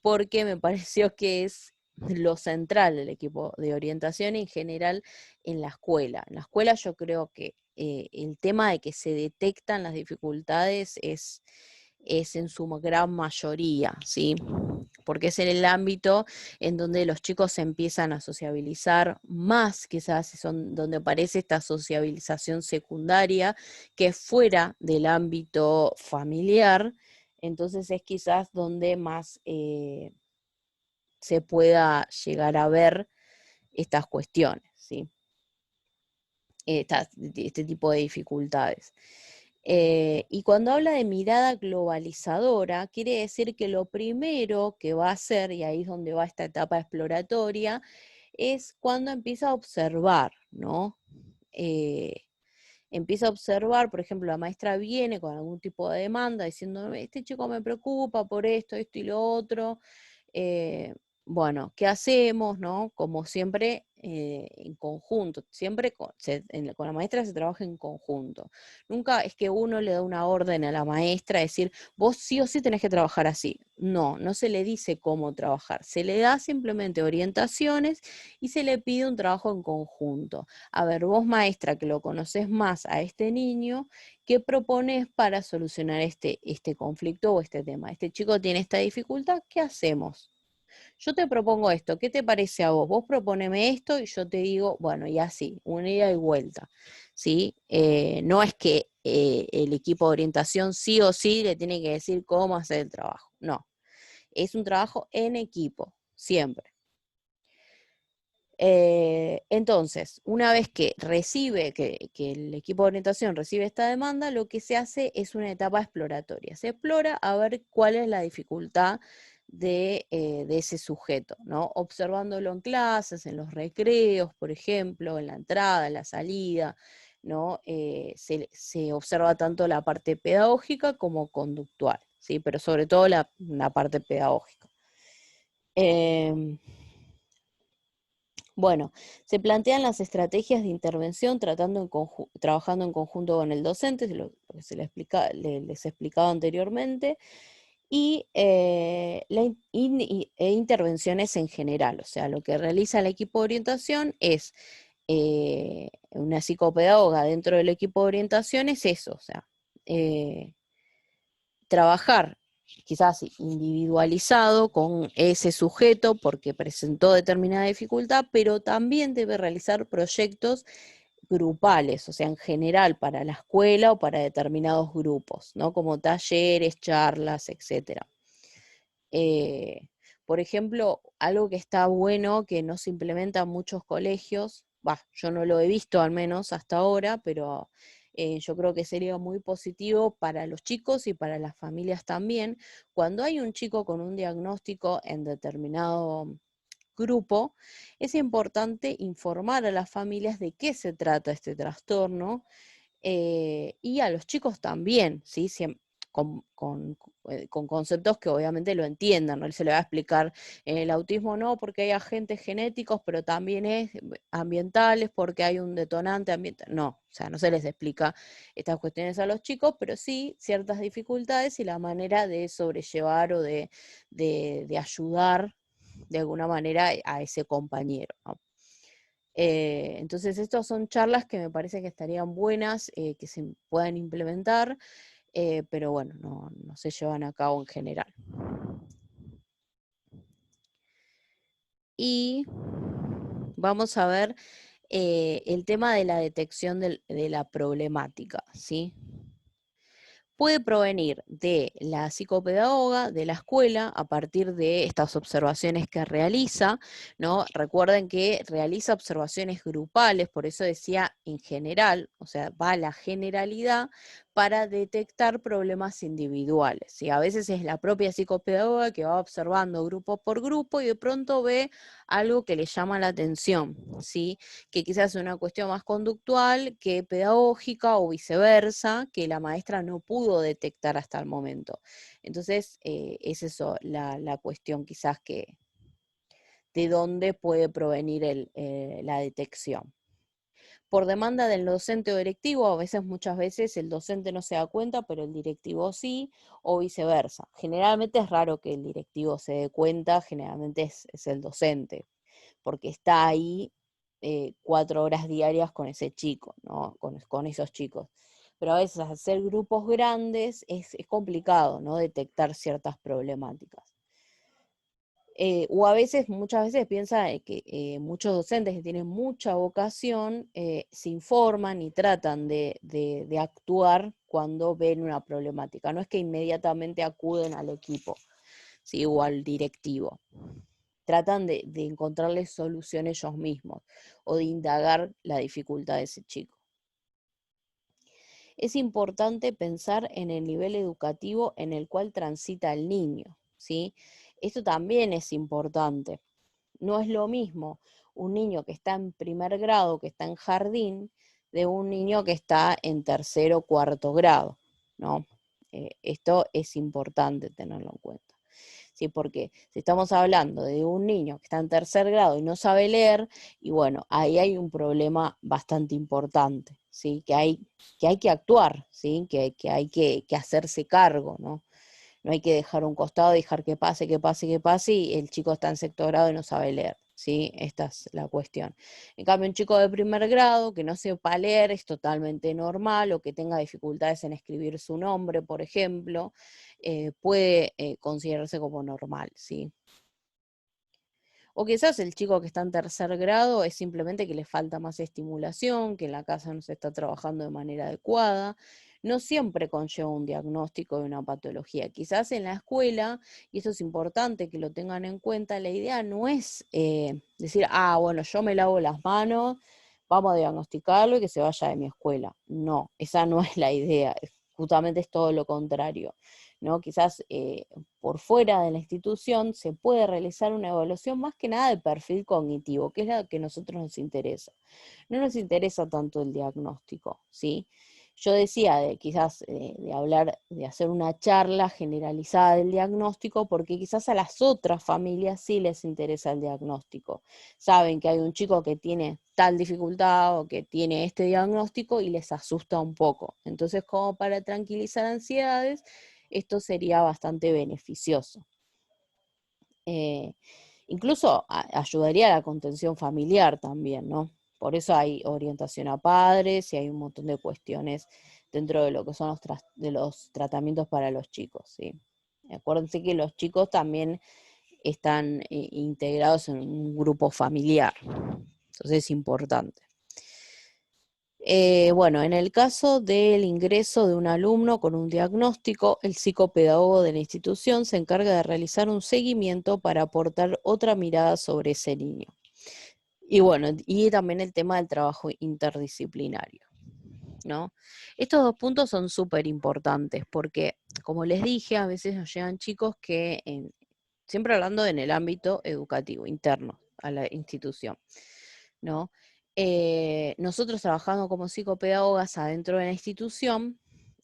porque me pareció que es lo central del equipo de orientación en general en la escuela. En la escuela yo creo que el tema de que se detectan las dificultades es en su gran mayoría, ¿sí? Porque es en el ámbito en donde los chicos se empiezan a sociabilizar más, quizás son donde aparece esta sociabilización secundaria, que es fuera del ámbito familiar, entonces es quizás donde más se pueda llegar a ver estas cuestiones, ¿sí? Este tipo de dificultades. Y cuando habla de mirada globalizadora, quiere decir que lo primero que va a hacer, y ahí es donde va esta etapa exploratoria, es cuando empieza a observar, ¿no? Empieza a observar, por ejemplo, la maestra viene con algún tipo de demanda diciendo, este chico me preocupa por esto, esto y lo otro. eh, bueno, ¿qué hacemos? ¿No? Como siempre, en conjunto, siempre con la maestra se trabaja en conjunto. Nunca es que uno le da una orden a la maestra, decir, vos sí o sí tenés que trabajar así. No se le dice cómo trabajar, se le da simplemente orientaciones y se le pide un trabajo en conjunto. A ver, vos maestra que lo conoces más a este niño, ¿qué propones para solucionar este conflicto o este tema? Este chico tiene esta dificultad, ¿qué hacemos? Yo te propongo esto, ¿qué te parece a vos? Vos proponeme esto y yo te digo, bueno, y así, una ida y vuelta, ¿sí? No es que el equipo de orientación sí o sí le tiene que decir cómo hacer el trabajo, no, es un trabajo en equipo, siempre. Entonces, una vez que que el equipo de orientación recibe esta demanda, lo que se hace es una etapa exploratoria. Se explora a ver cuál es la dificultad de ese sujeto, ¿no? Observándolo en clases, en los recreos, por ejemplo, en la entrada, en la salida, ¿no? Se observa tanto la parte pedagógica como conductual, ¿sí? Pero sobre todo la parte pedagógica. Bueno, se plantean las estrategias de intervención trabajando en conjunto con el docente, lo que les he explicado anteriormente, y intervenciones en general. O sea, lo que realiza el equipo de orientación es una psicopedagoga dentro del equipo de orientación es eso, o sea, trabajar quizás individualizado con ese sujeto porque presentó determinada dificultad, pero también debe realizar proyectos grupales, o sea, en general para la escuela o para determinados grupos, ¿no? Como talleres, charlas, etcétera. Por ejemplo, algo que está bueno, que no se implementa en muchos colegios, yo no lo he visto al menos hasta ahora, pero yo creo que sería muy positivo para los chicos y para las familias también. Cuando hay un chico con un diagnóstico en determinado grupo, es importante informar a las familias de qué se trata este trastorno y a los chicos también, ¿sí? con conceptos que obviamente lo entiendan, ¿no? Él se le va a explicar el autismo no, porque hay agentes genéticos, pero también es ambientales, porque hay un detonante ambiental. No, o sea, no se les explica estas cuestiones a los chicos, pero sí ciertas dificultades y la manera de sobrellevar o de ayudar de alguna manera a ese compañero, ¿no? Entonces, estas son charlas que me parece que estarían buenas, que se puedan implementar, pero bueno, no se llevan a cabo en general. Y vamos a ver el tema de la detección de la problemática, ¿sí? Puede provenir de la psicopedagoga, de la escuela, a partir de estas observaciones que realiza, ¿no? Recuerden que realiza observaciones grupales, por eso decía en general, o sea, va a la generalidad para detectar problemas individuales, ¿sí? A veces es la propia psicopedagoga que va observando grupo por grupo y de pronto ve algo que le llama la atención, ¿sí? Que quizás es una cuestión más conductual que pedagógica o viceversa, que la maestra no pudo detectar hasta el momento. Entonces, es eso la cuestión quizás de dónde puede provenir la detección. Por demanda del docente o directivo, a veces, muchas veces el docente no se da cuenta, pero el directivo sí, o viceversa. Generalmente es raro que el directivo se dé cuenta, generalmente es el docente, porque está ahí 4 horas diarias con ese chico, ¿no? Con esos chicos. Pero a veces hacer grupos grandes es complicado, ¿no? Detectar ciertas problemáticas. O a veces, muchas veces piensa que muchos docentes que tienen mucha vocación se informan y tratan de actuar cuando ven una problemática. No es que inmediatamente acuden al equipo, ¿sí? O al directivo. Tratan de encontrarle soluciones ellos mismos o de indagar la dificultad de ese chico. Es importante pensar en el nivel educativo en el cual transita el niño, ¿sí? Esto también es importante. No es lo mismo un niño que está en primer grado, que está en jardín, de un niño que está en tercero o cuarto grado, ¿no? Esto es importante tenerlo en cuenta. ¿Sí? Porque si estamos hablando de un niño que está en tercer grado y no sabe leer, y bueno, ahí hay un problema bastante importante, ¿sí? Que hay que actuar, ¿sí? Que hay que hacerse cargo, ¿no? No hay que dejar un costado, dejar que pase, que pase, que pase, y el chico está en sexto grado y no sabe leer, ¿sí? Esta es la cuestión. En cambio, un chico de primer grado que no sepa leer es totalmente normal, o que tenga dificultades en escribir su nombre, por ejemplo, puede considerarse como normal, ¿sí? O quizás el chico que está en tercer grado es simplemente que le falta más estimulación, que en la casa no se está trabajando de manera adecuada. No siempre conlleva un diagnóstico de una patología. Quizás en la escuela, y eso es importante que lo tengan en cuenta, la idea no es decir, bueno, yo me lavo las manos, vamos a diagnosticarlo y que se vaya de mi escuela. No, esa no es la idea. Justamente es todo lo contrario, ¿no? Quizás por fuera de la institución se puede realizar una evaluación más que nada de perfil cognitivo, que es la que a nosotros nos interesa. No nos interesa tanto el diagnóstico, ¿sí? Yo decía quizás de hablar, de hacer una charla generalizada del diagnóstico, porque quizás a las otras familias sí les interesa el diagnóstico. Saben que hay un chico que tiene tal dificultad o que tiene este diagnóstico y les asusta un poco. Entonces, como para tranquilizar ansiedades, esto sería bastante beneficioso. Eh, Incluso ayudaría a la contención familiar también, ¿no? Por eso hay orientación a padres y hay un montón de cuestiones dentro de lo que son los tratamientos para los chicos, ¿sí? Acuérdense que los chicos también están integrados en un grupo familiar, entonces es importante. Bueno, en el caso del ingreso de un alumno con un diagnóstico, el psicopedagogo de la institución se encarga de realizar un seguimiento para aportar otra mirada sobre ese niño. Y bueno, y también el tema del trabajo interdisciplinario, ¿no? Estos 2 puntos son súper importantes porque, como les dije, a veces nos llegan chicos que, siempre hablando en el ámbito educativo, interno a la institución, ¿no? Nosotros trabajando como psicopedagogas adentro de la institución,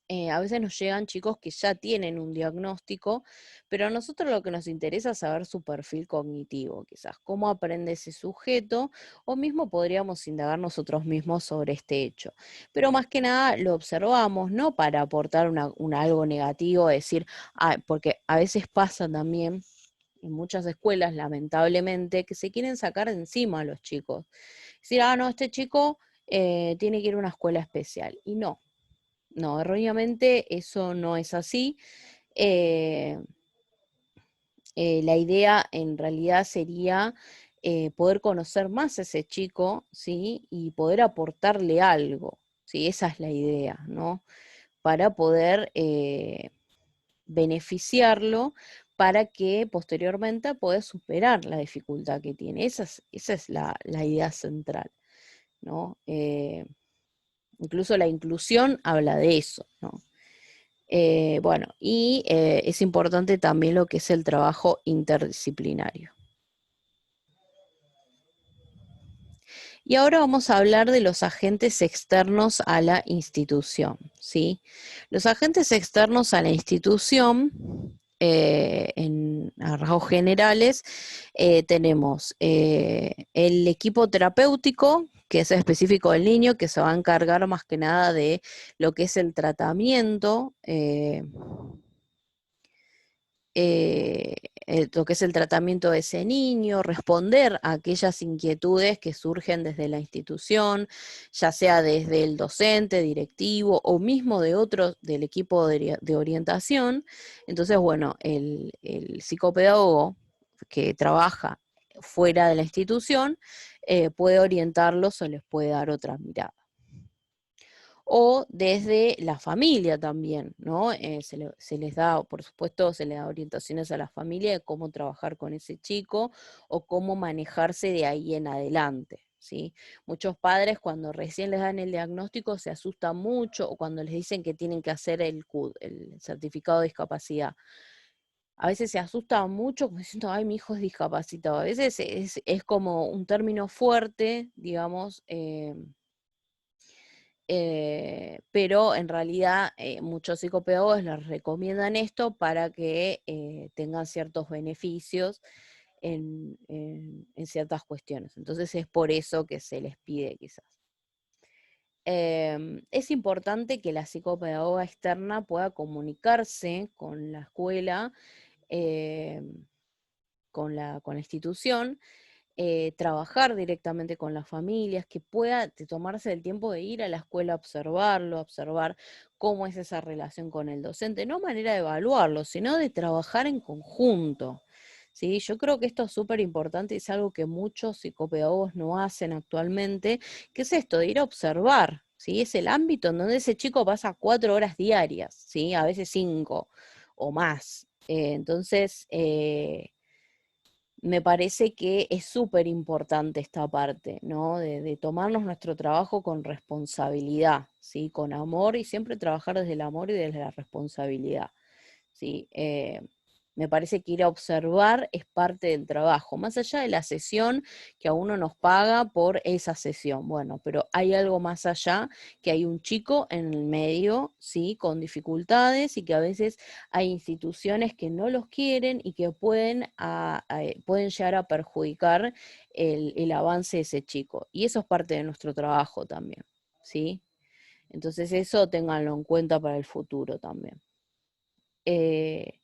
A veces nos llegan chicos que ya tienen un diagnóstico, pero a nosotros lo que nos interesa es saber su perfil cognitivo, quizás cómo aprende ese sujeto, o mismo podríamos indagar nosotros mismos sobre este hecho. Pero más que nada lo observamos, no para aportar algo negativo, decir, porque a veces pasa también en muchas escuelas, lamentablemente, que se quieren sacar de encima a los chicos. Decir, no, este chico tiene que ir a una escuela especial. Y no, no, erróneamente eso no es así. Eh, la idea en realidad sería poder conocer más a ese chico, ¿sí? Y poder aportarle algo, ¿sí? Esa es la idea, ¿no? Para poder beneficiarlo para que posteriormente pueda superar la dificultad que tiene. Esa es la idea central, ¿no? Incluso la inclusión habla de eso, ¿no? Bueno, y es importante también lo que es el trabajo interdisciplinario. Y ahora vamos a hablar de los agentes externos a la institución, ¿sí? Los agentes externos a la institución, a rasgos generales, tenemos el equipo terapéutico, que es específico del niño, que se va a encargar más que nada de lo que es el tratamiento. Eh, lo que es el tratamiento de ese niño, responder a aquellas inquietudes que surgen desde la institución, ya sea desde el docente, directivo o mismo de otros del equipo de orientación. Entonces, bueno, el psicopedagogo que trabaja fuera de la institución puede orientarlos o les puede dar otra mirada o desde la familia también, ¿no? Se les da, por supuesto, se les da orientaciones a la familia de cómo trabajar con ese chico o cómo manejarse de ahí en adelante, ¿sí? Muchos padres cuando recién les dan el diagnóstico se asustan mucho o cuando les dicen que tienen que hacer el CUD, el certificado de discapacidad. A veces se asustan mucho como diciendo, ay, mi hijo es discapacitado. A veces es como un término fuerte, digamos, pero en realidad muchos psicopedagogos les recomiendan esto para que tengan ciertos beneficios en ciertas cuestiones. Entonces es por eso que se les pide quizás. Es importante que la psicopedagoga externa pueda comunicarse con la escuela, em, con la institución, trabajar directamente con las familias, que pueda tomarse el tiempo de ir a la escuela a observarlo, observar cómo es esa relación con el docente, no manera de evaluarlo, sino de trabajar en conjunto. ¿Sí? Yo creo que esto es súper importante y es algo que muchos psicopedagogos no hacen actualmente, que es esto, de ir a observar. ¿Sí? Es el ámbito en donde ese chico pasa 4 horas diarias, ¿sí? A veces 5 o más. Entonces, me parece que es súper importante esta parte, ¿no? De tomarnos nuestro trabajo con responsabilidad, ¿sí? Con amor y siempre trabajar desde el amor y desde la responsabilidad, ¿sí? Me parece que ir a observar es parte del trabajo, más allá de la sesión que a uno nos paga por esa sesión. Bueno, pero hay algo más allá, que hay un chico en el medio, ¿sí? Con dificultades y que a veces hay instituciones que no los quieren y que pueden llegar a perjudicar el avance de ese chico. Y eso es parte de nuestro trabajo también, ¿sí? Entonces eso ténganlo en cuenta para el futuro también. Eh,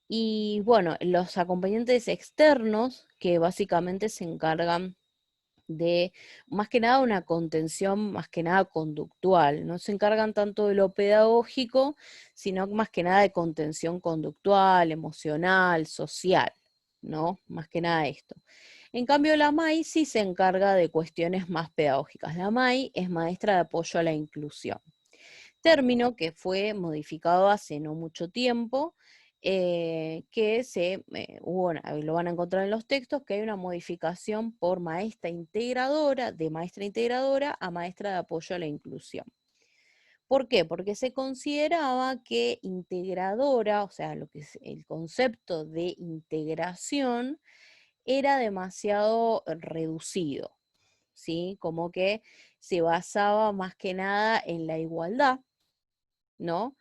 y bueno, los acompañantes externos, que básicamente se encargan de más que nada una contención, más que nada conductual. No se encargan tanto de lo pedagógico, sino más que nada de contención conductual, emocional, social, ¿no? Más que nada esto. En cambio, la MAI sí se encarga de cuestiones más pedagógicas. La MAI es maestra de apoyo a la inclusión, término que fue modificado hace no mucho tiempo, que lo van a encontrar en los textos, que hay una modificación por maestra integradora, de maestra integradora a maestra de apoyo a la inclusión. ¿Por qué? Porque se consideraba que integradora, o sea, lo que es el concepto de integración, era demasiado reducido, ¿sí? Como que se basaba más que nada en la igualdad, ¿no?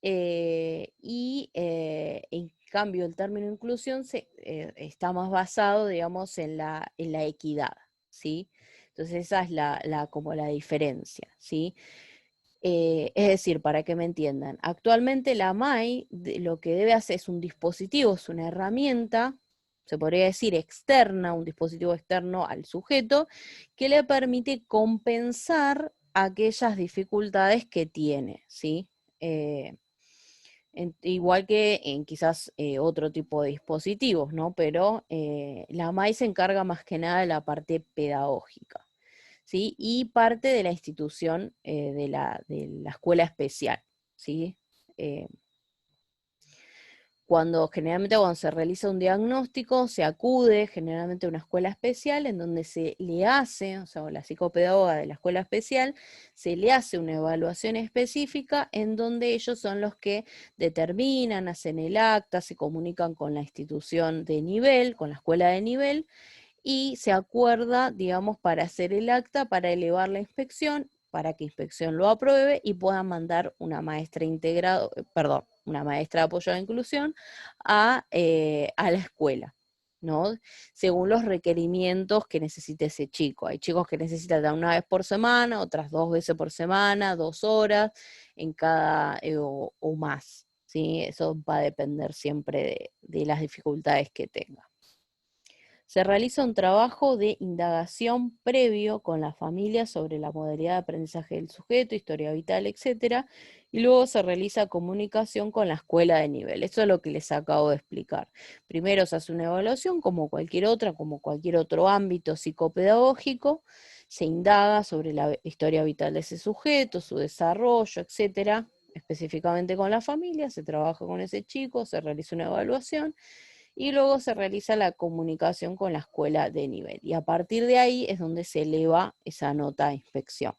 En cambio el término inclusión está más basado, digamos, en la equidad, ¿sí? Entonces esa es como la diferencia, ¿sí? Es decir, para que me entiendan, actualmente la MAI lo que debe hacer es un dispositivo, es una herramienta, se podría decir externa, un dispositivo externo al sujeto, que le permite compensar aquellas dificultades que tiene, ¿sí? Eh, Igual que en quizás otro tipo de dispositivos, ¿no? Pero la MAI se encarga más que nada de la parte pedagógica, ¿sí? Y parte de la institución de la escuela especial, ¿sí? Eh, Generalmente cuando se realiza un diagnóstico, se acude generalmente a una escuela especial en donde se le hace, o sea, la psicopedagoga de la escuela especial, se le hace una evaluación específica en donde ellos son los que determinan, hacen el acta, se comunican con la institución de nivel, con la escuela de nivel, y se acuerda, digamos, para hacer el acta, para elevar la inspección, para que inspección lo apruebe y puedan mandar una maestra integrado, perdón, una maestra de apoyo a la inclusión a la escuela, ¿no? Según los requerimientos que necesite ese chico. Hay chicos que necesitan una vez por semana, otras 2 veces por semana, 2 horas en cada o más, ¿sí? Eso va a depender siempre de las dificultades que tenga. Se realiza un trabajo de indagación previo con la familia sobre la modalidad de aprendizaje del sujeto, historia vital, etcétera, y luego se realiza comunicación con la escuela de nivel. Eso es lo que les acabo de explicar. Primero se hace una evaluación como cualquier otra, como cualquier otro ámbito psicopedagógico, se indaga sobre la historia vital de ese sujeto, su desarrollo, etcétera, específicamente con la familia, se trabaja con ese chico, se realiza una evaluación y luego se realiza la comunicación con la escuela de nivel. Y a partir de ahí es donde se eleva esa nota de inspección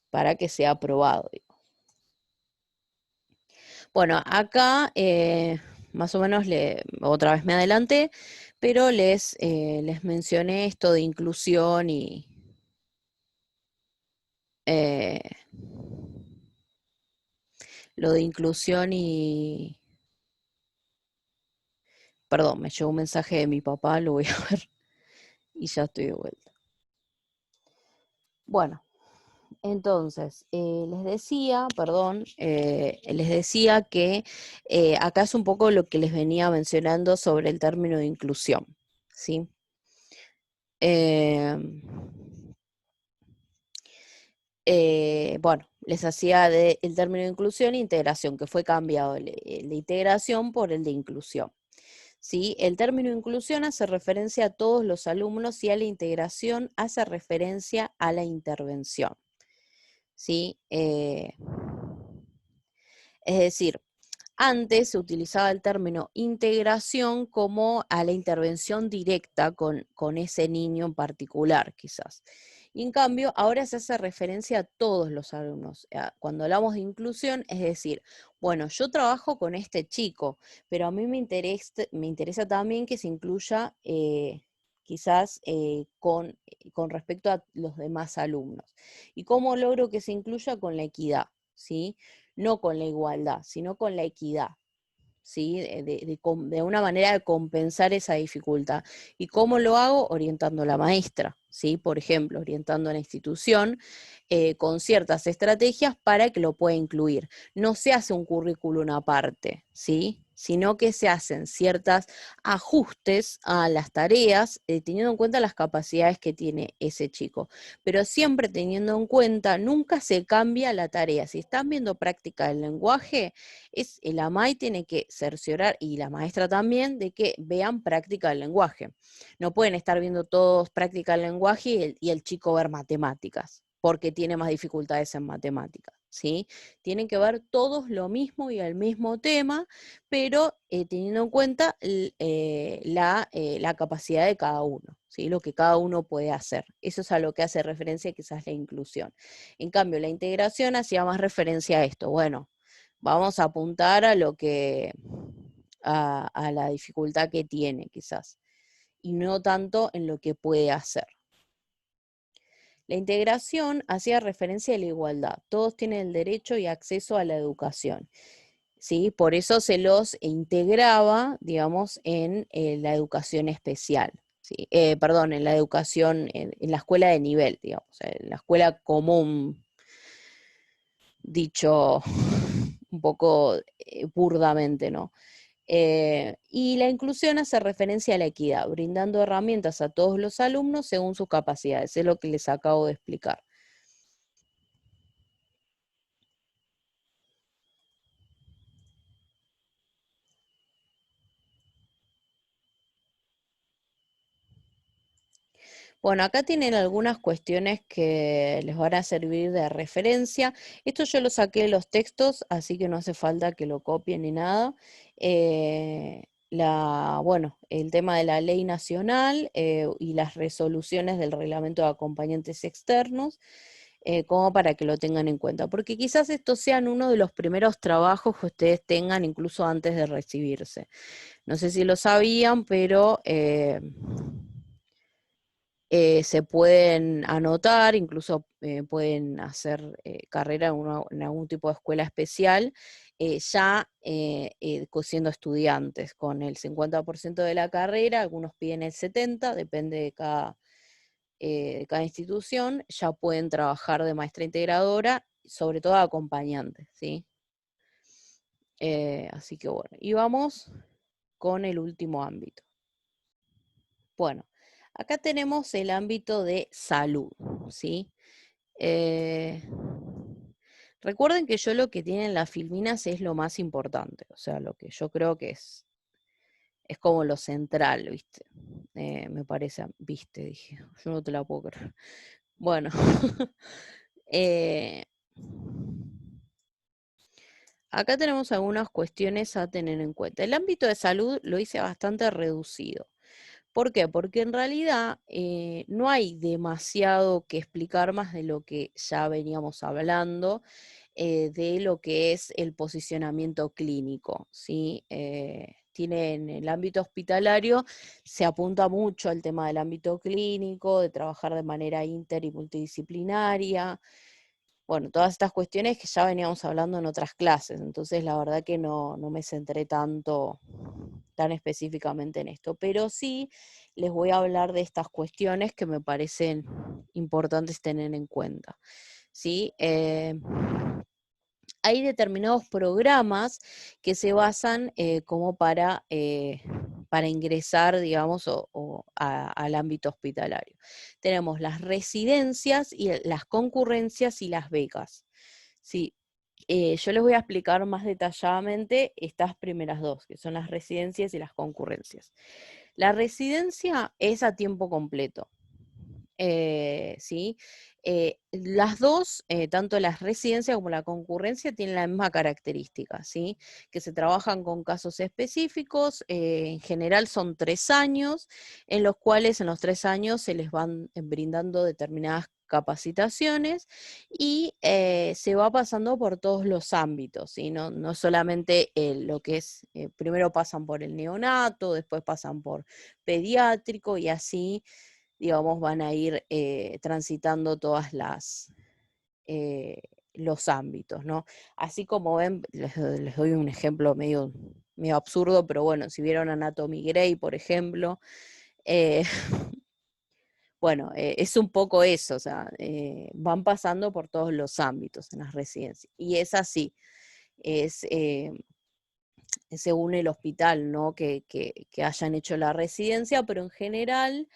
para que sea aprobado. Bueno, acá más o menos otra vez me adelanté, pero les mencioné esto de inclusión eh, lo de inclusión y... Perdón, me llegó un mensaje de mi papá, lo voy a ver y ya estoy de vuelta. Bueno, entonces, les decía que acá es un poco lo que les venía mencionando sobre el término de inclusión, ¿sí? Eh, bueno, les hacía el término de inclusión e integración, que fue cambiado el de integración por el de inclusión. ¿Sí? El término inclusión hace referencia a todos los alumnos y a la integración hace referencia a la intervención. ¿Sí? Es decir, antes se utilizaba el término integración como a la intervención directa con ese niño en particular, quizás. Y en cambio, ahora se hace referencia a todos los alumnos. Cuando hablamos de inclusión, es decir, bueno, yo trabajo con este chico, pero a mí me interesa también que se incluya quizás con respecto a los demás alumnos. ¿Y cómo logro que se incluya con la equidad? ¿Sí? No con la igualdad, sino con la equidad, ¿sí? De una manera de compensar esa dificultad. ¿Y cómo lo hago? Orientando a la maestra, ¿sí? Por ejemplo, orientando a la institución con ciertas estrategias para que lo pueda incluir. No se hace un currículum aparte, ¿sí? Sino que se hacen ciertos ajustes a las tareas, teniendo en cuenta las capacidades que tiene ese chico. Pero siempre teniendo en cuenta, nunca se cambia la tarea. Si están viendo práctica del lenguaje, el AMAI tiene que cerciorar, y la maestra también, de que vean práctica del lenguaje. No pueden estar viendo todos práctica del lenguaje y el chico ver matemáticas, porque tiene más dificultades en matemáticas, ¿sí? Tienen que ver todos lo mismo y el mismo tema, pero teniendo en cuenta la capacidad de cada uno, ¿sí? Lo que cada uno puede hacer. Eso es a lo que hace referencia quizás la inclusión. En cambio, la integración hacía más referencia a esto. Bueno, vamos a apuntar a a la dificultad que tiene, quizás, y no tanto en lo que puede hacer. La integración hacía referencia a la igualdad. Todos tienen el derecho y acceso a la educación. ¿Sí? Por eso se los integraba, digamos, en la educación especial. ¿Sí? Perdón, en la educación, en la escuela de nivel, digamos, en la escuela común, dicho un poco burdamente, ¿no? Y la inclusión hace referencia a la equidad, brindando herramientas a todos los alumnos según sus capacidades. Es lo que les acabo de explicar. Bueno, acá tienen algunas cuestiones que les van a servir de referencia. Esto yo lo saqué de los textos, así que no hace falta que lo copien ni nada. Bueno, el tema de la ley nacional y las resoluciones del reglamento de acompañantes externos, como para que lo tengan en cuenta, porque quizás estos sean uno de los primeros trabajos que ustedes tengan incluso antes de recibirse. No sé si lo sabían, pero se pueden anotar, incluso pueden hacer carrera en algún tipo de escuela especial, ya siendo estudiantes, con el 50% de la carrera, algunos piden el 70%, depende de cada institución, ya pueden trabajar de maestra integradora, sobre todo acompañantes, ¿sí? Así que bueno, y vamos con el último ámbito. Bueno, acá tenemos el ámbito de salud, ¿sí? Eh, recuerden que yo lo que tienen las filminas es lo más importante, o sea, lo que yo creo que es como lo central, ¿viste? Me parece, viste, dije, yo no te la puedo creer. Bueno, eh, acá tenemos algunas cuestiones a tener en cuenta. El ámbito de salud lo hice bastante reducido. ¿Por qué? Porque en realidad no hay demasiado que explicar más de lo que ya veníamos hablando, de lo que es el posicionamiento clínico, ¿sí? Tiene en el ámbito hospitalario, se apunta mucho al tema del ámbito clínico, de trabajar de manera inter y multidisciplinaria, bueno, todas estas cuestiones que ya veníamos hablando en otras clases, entonces la verdad que no me centré tan específicamente en esto, pero sí les voy a hablar de estas cuestiones que me parecen importantes tener en cuenta, ¿sí? Hay determinados programas que se basan como para ingresar, digamos, al ámbito hospitalario. Tenemos las residencias y las concurrencias y las becas. Sí, yo les voy a explicar más detalladamente estas primeras dos, que son las residencias y las concurrencias. La residencia es a tiempo completo. ¿Sí? Las dos, tanto la residencia como la concurrencia, tienen la misma característica, ¿sí? Que se trabajan con casos específicos, en general son 3 años, en los cuales en los 3 años se les van brindando determinadas capacitaciones y se va pasando por todos los ámbitos, ¿sí? No solamente lo que es, primero pasan por el neonato, después pasan por pediátrico y así digamos, van a ir transitando eh, los ámbitos, ¿no? Así como ven, les doy un ejemplo medio absurdo, pero bueno, si vieron Anatomy Grey, por ejemplo, eh, bueno, es un poco eso, o sea, van pasando por todos los ámbitos en las residencias. Y es así, es según el hospital, ¿no? Que hayan hecho la residencia, pero en general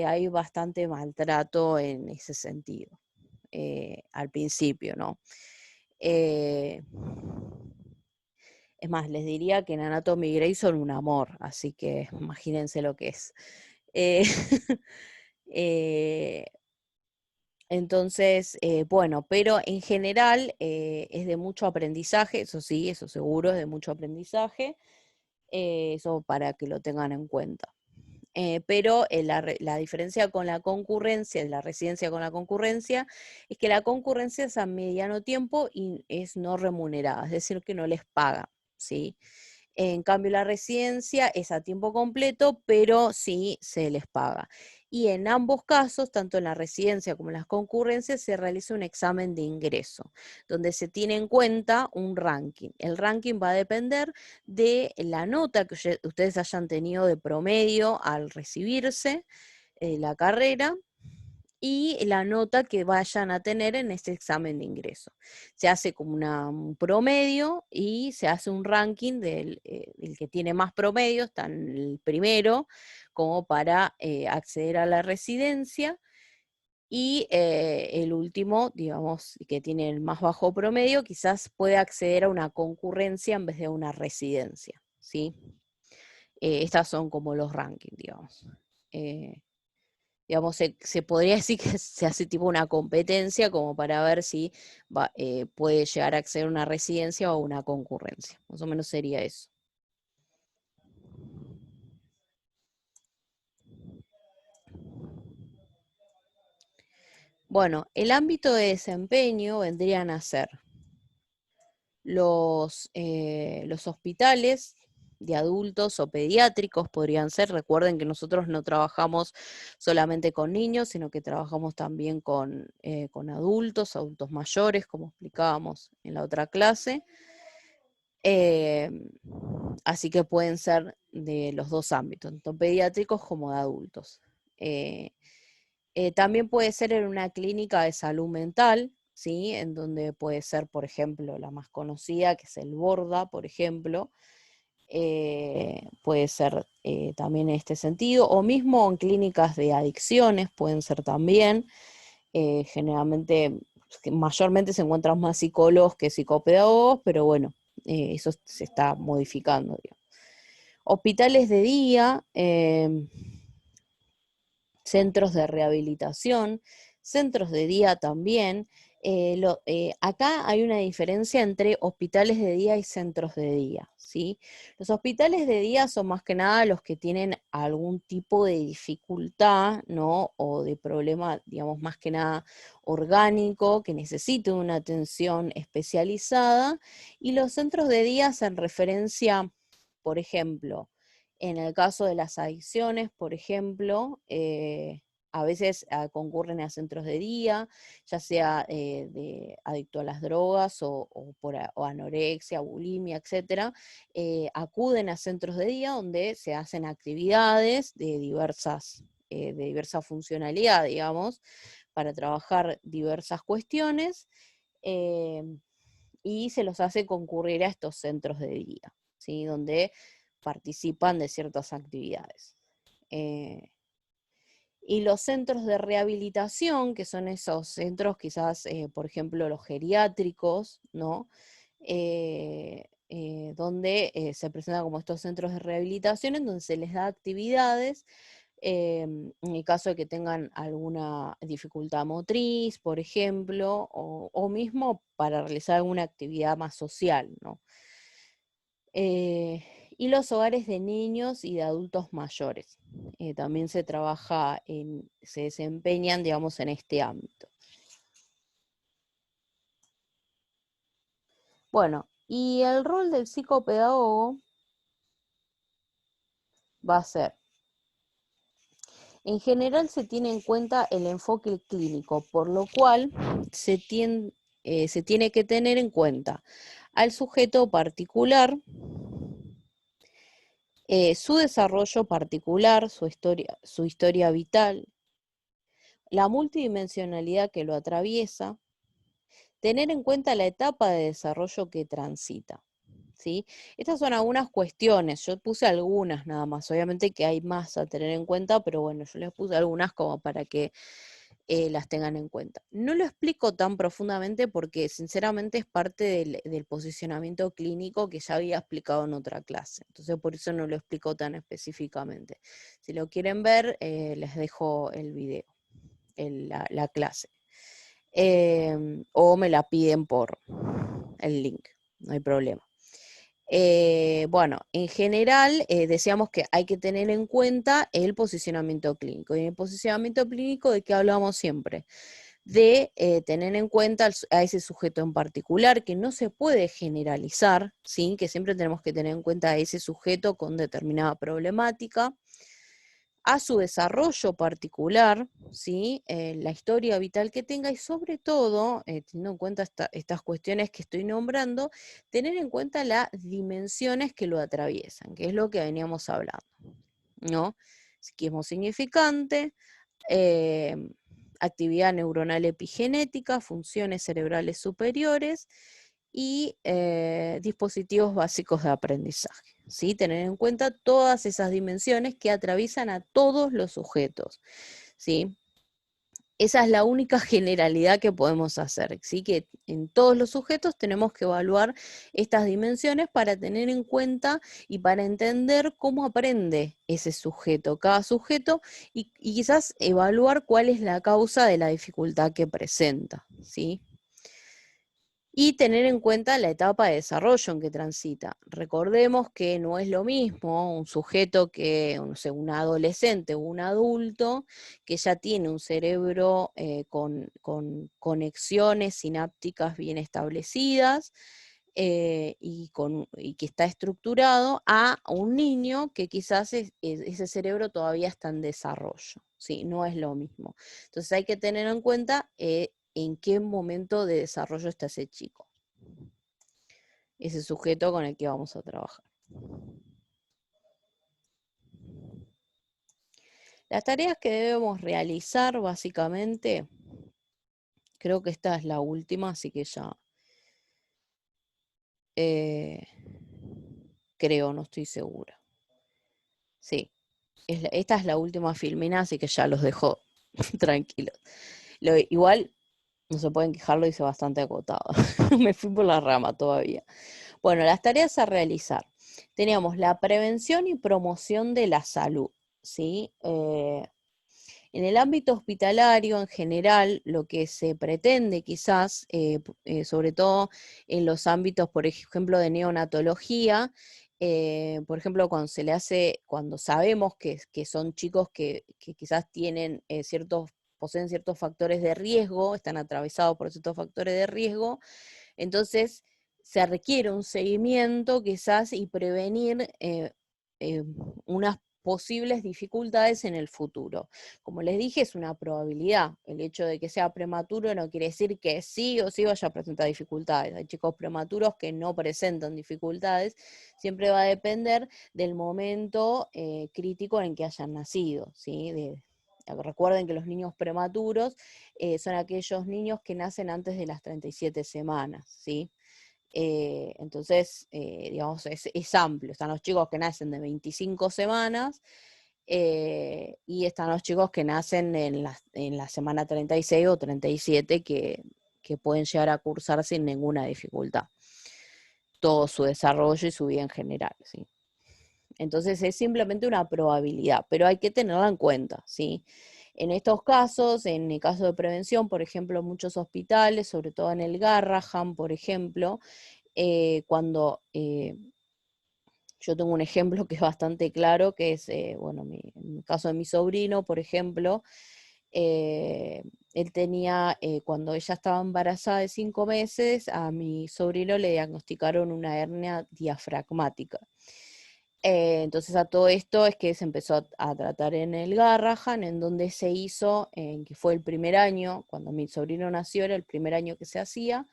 hay bastante maltrato en ese sentido, al principio, ¿no? Eh, es más, les diría que en Anatomy Grey son un amor, así que imagínense lo que es. Eh, eh, entonces, bueno, pero en general es de mucho aprendizaje, eso sí, eso seguro, es de mucho aprendizaje. Eso para que lo tengan en cuenta. Pero la diferencia con la concurrencia, de la residencia con la concurrencia, es que la concurrencia es a mediano tiempo y es no remunerada, es decir, que no les paga, ¿sí? En cambio, la residencia es a tiempo completo, pero sí se les paga. Y en ambos casos, tanto en la residencia como en las concurrencias, se realiza un examen de ingreso, donde se tiene en cuenta un ranking. El ranking va a depender de la nota que ustedes hayan tenido de promedio al recibirse la carrera y la nota que vayan a tener en este examen de ingreso. Se hace como un promedio y se hace un ranking del el que tiene más promedio, está en el primero, como para acceder a la residencia, y el último, digamos, que tiene el más bajo promedio, quizás puede acceder a una concurrencia en vez de a una residencia, ¿sí? Estas son como los rankings, digamos. Digamos, se podría decir que se hace tipo una competencia como para ver si puede llegar a acceder a una residencia o una concurrencia. Más o menos sería eso. Bueno, el ámbito de desempeño vendrían a ser los hospitales de adultos o pediátricos podrían ser. Recuerden que nosotros no trabajamos solamente con niños, sino que trabajamos también con adultos, adultos mayores, como explicábamos en la otra clase. Así que pueden ser de los dos ámbitos, tanto pediátricos como de adultos. También puede ser en una clínica de salud mental, ¿sí? En donde puede ser, por ejemplo, la más conocida, que es el Borda, por ejemplo. Puede ser también en este sentido, o mismo en clínicas de adicciones pueden ser también. Generalmente, mayormente se encuentran más psicólogos que psicopedagogos, pero bueno, eso se está modificando, digamos. Hospitales de día, centros de rehabilitación, centros de día también. Acá hay una diferencia entre hospitales de día y centros de día, ¿sí? Los hospitales de día son más que nada los que tienen algún tipo de dificultad, ¿no? O de problema, digamos, más que nada orgánico, que necesite una atención especializada. Y los centros de día hacen referencia, por ejemplo, en el caso de las adicciones, por ejemplo, a veces concurren a centros de día, ya sea de adicto a las drogas o anorexia, bulimia, etcétera, acuden a centros de día donde se hacen actividades de diversa funcionalidad, digamos, para trabajar diversas cuestiones, eh, y se los hace concurrir a estos centros de día, ¿sí? Donde participan de ciertas actividades. Y los centros de rehabilitación, que son esos centros quizás, por ejemplo, los geriátricos, ¿no? Donde se presentan como estos centros de rehabilitación en donde se les da actividades en el caso de que tengan alguna dificultad motriz, por ejemplo, o mismo para realizar alguna actividad más social, ¿no? Y los hogares de niños y de adultos mayores. También se desempeñan, digamos, en este ámbito. Bueno, y el rol del psicopedagogo va a ser, en general se tiene en cuenta el enfoque clínico, por lo cual se tiene que tener en cuenta al sujeto particular, su desarrollo particular, su historia vital, la multidimensionalidad que lo atraviesa, tener en cuenta la etapa de desarrollo que transita, ¿sí? Estas son algunas cuestiones, yo puse algunas nada más, obviamente que hay más a tener en cuenta, pero bueno, yo les puse algunas como para que las tengan en cuenta. No lo explico tan profundamente porque sinceramente es parte del posicionamiento clínico que ya había explicado en otra clase, entonces por eso no lo explico tan específicamente. Si lo quieren ver, les dejo el video, la clase. O me la piden por el link, no hay problema. Bueno, en general decíamos que hay que tener en cuenta el posicionamiento clínico. Y en el posicionamiento clínico, ¿de qué hablamos siempre? de tener en cuenta a ese sujeto en particular, que no se puede generalizar, ¿sí? Que siempre tenemos que tener en cuenta a ese sujeto con determinada problemática, a su desarrollo particular, ¿sí? La historia vital que tenga y sobre todo, teniendo en cuenta estas cuestiones que estoy nombrando, tener en cuenta las dimensiones que lo atraviesan, que es lo que veníamos hablando, ¿no? Psiquismo significante, eh, actividad neuronal epigenética, funciones cerebrales superiores y dispositivos básicos de aprendizaje. ¿Sí? Tener en cuenta todas esas dimensiones que atraviesan a todos los sujetos. ¿Sí? Esa es la única generalidad que podemos hacer, ¿sí? Que en todos los sujetos tenemos que evaluar estas dimensiones para tener en cuenta y para entender cómo aprende ese sujeto, cada sujeto, y quizás evaluar cuál es la causa de la dificultad que presenta, ¿sí? Y tener en cuenta la etapa de desarrollo en que transita. Recordemos que no es lo mismo un sujeto que, no sé, un adolescente o un adulto que ya tiene un cerebro con conexiones sinápticas bien establecidas y que está estructurado, a un niño que quizás ese cerebro todavía está en desarrollo. Sí, no es lo mismo. Entonces hay que tener en cuenta en qué momento de desarrollo está ese chico, ese sujeto con el que vamos a trabajar. Las tareas que debemos realizar, básicamente, creo que esta es la última, así que ya creo, no estoy segura. Sí, esta es la última filmina, así que ya los dejo tranquilos. Igual, no se pueden quejar, lo hice bastante acotado. Me fui por la rama todavía. Bueno, las tareas a realizar. Teníamos la prevención y promoción de la salud, ¿sí? En el ámbito hospitalario en general, lo que se pretende quizás, sobre todo en los ámbitos, por ejemplo, de neonatología, por ejemplo, cuando sabemos que son chicos que quizás tienen poseen ciertos factores de riesgo, están atravesados por ciertos factores de riesgo, entonces se requiere un seguimiento quizás y prevenir eh, unas posibles dificultades en el futuro. Como les dije, es una probabilidad. El hecho de que sea prematuro no quiere decir que sí o sí vaya a presentar dificultades. Hay chicos prematuros que no presentan dificultades. Siempre va a depender del momento crítico en que hayan nacido, ¿sí? Recuerden que los niños prematuros son aquellos niños que nacen antes de las 37 semanas, ¿sí? Entonces, digamos, es amplio. Están los chicos que nacen de 25 semanas y están los chicos que nacen en la semana 36 o 37 que pueden llegar a cursar sin ninguna dificultad. Todo su desarrollo y su vida en general, ¿sí? Entonces es simplemente una probabilidad, pero hay que tenerla en cuenta, ¿sí? En estos casos, en el caso de prevención, por ejemplo, muchos hospitales, sobre todo en el Garrahan, por ejemplo, cuando yo tengo un ejemplo que es bastante claro, que es, bueno, en el caso de mi sobrino, por ejemplo, eh, él tenía, cuando ella estaba embarazada de 5 meses, a mi sobrino le diagnosticaron una hernia diafragmática. Entonces a todo esto es que se empezó a tratar en el Garrahan, en donde se hizo, que fue el primer año, cuando mi sobrino nació, era el primer año que se hacía,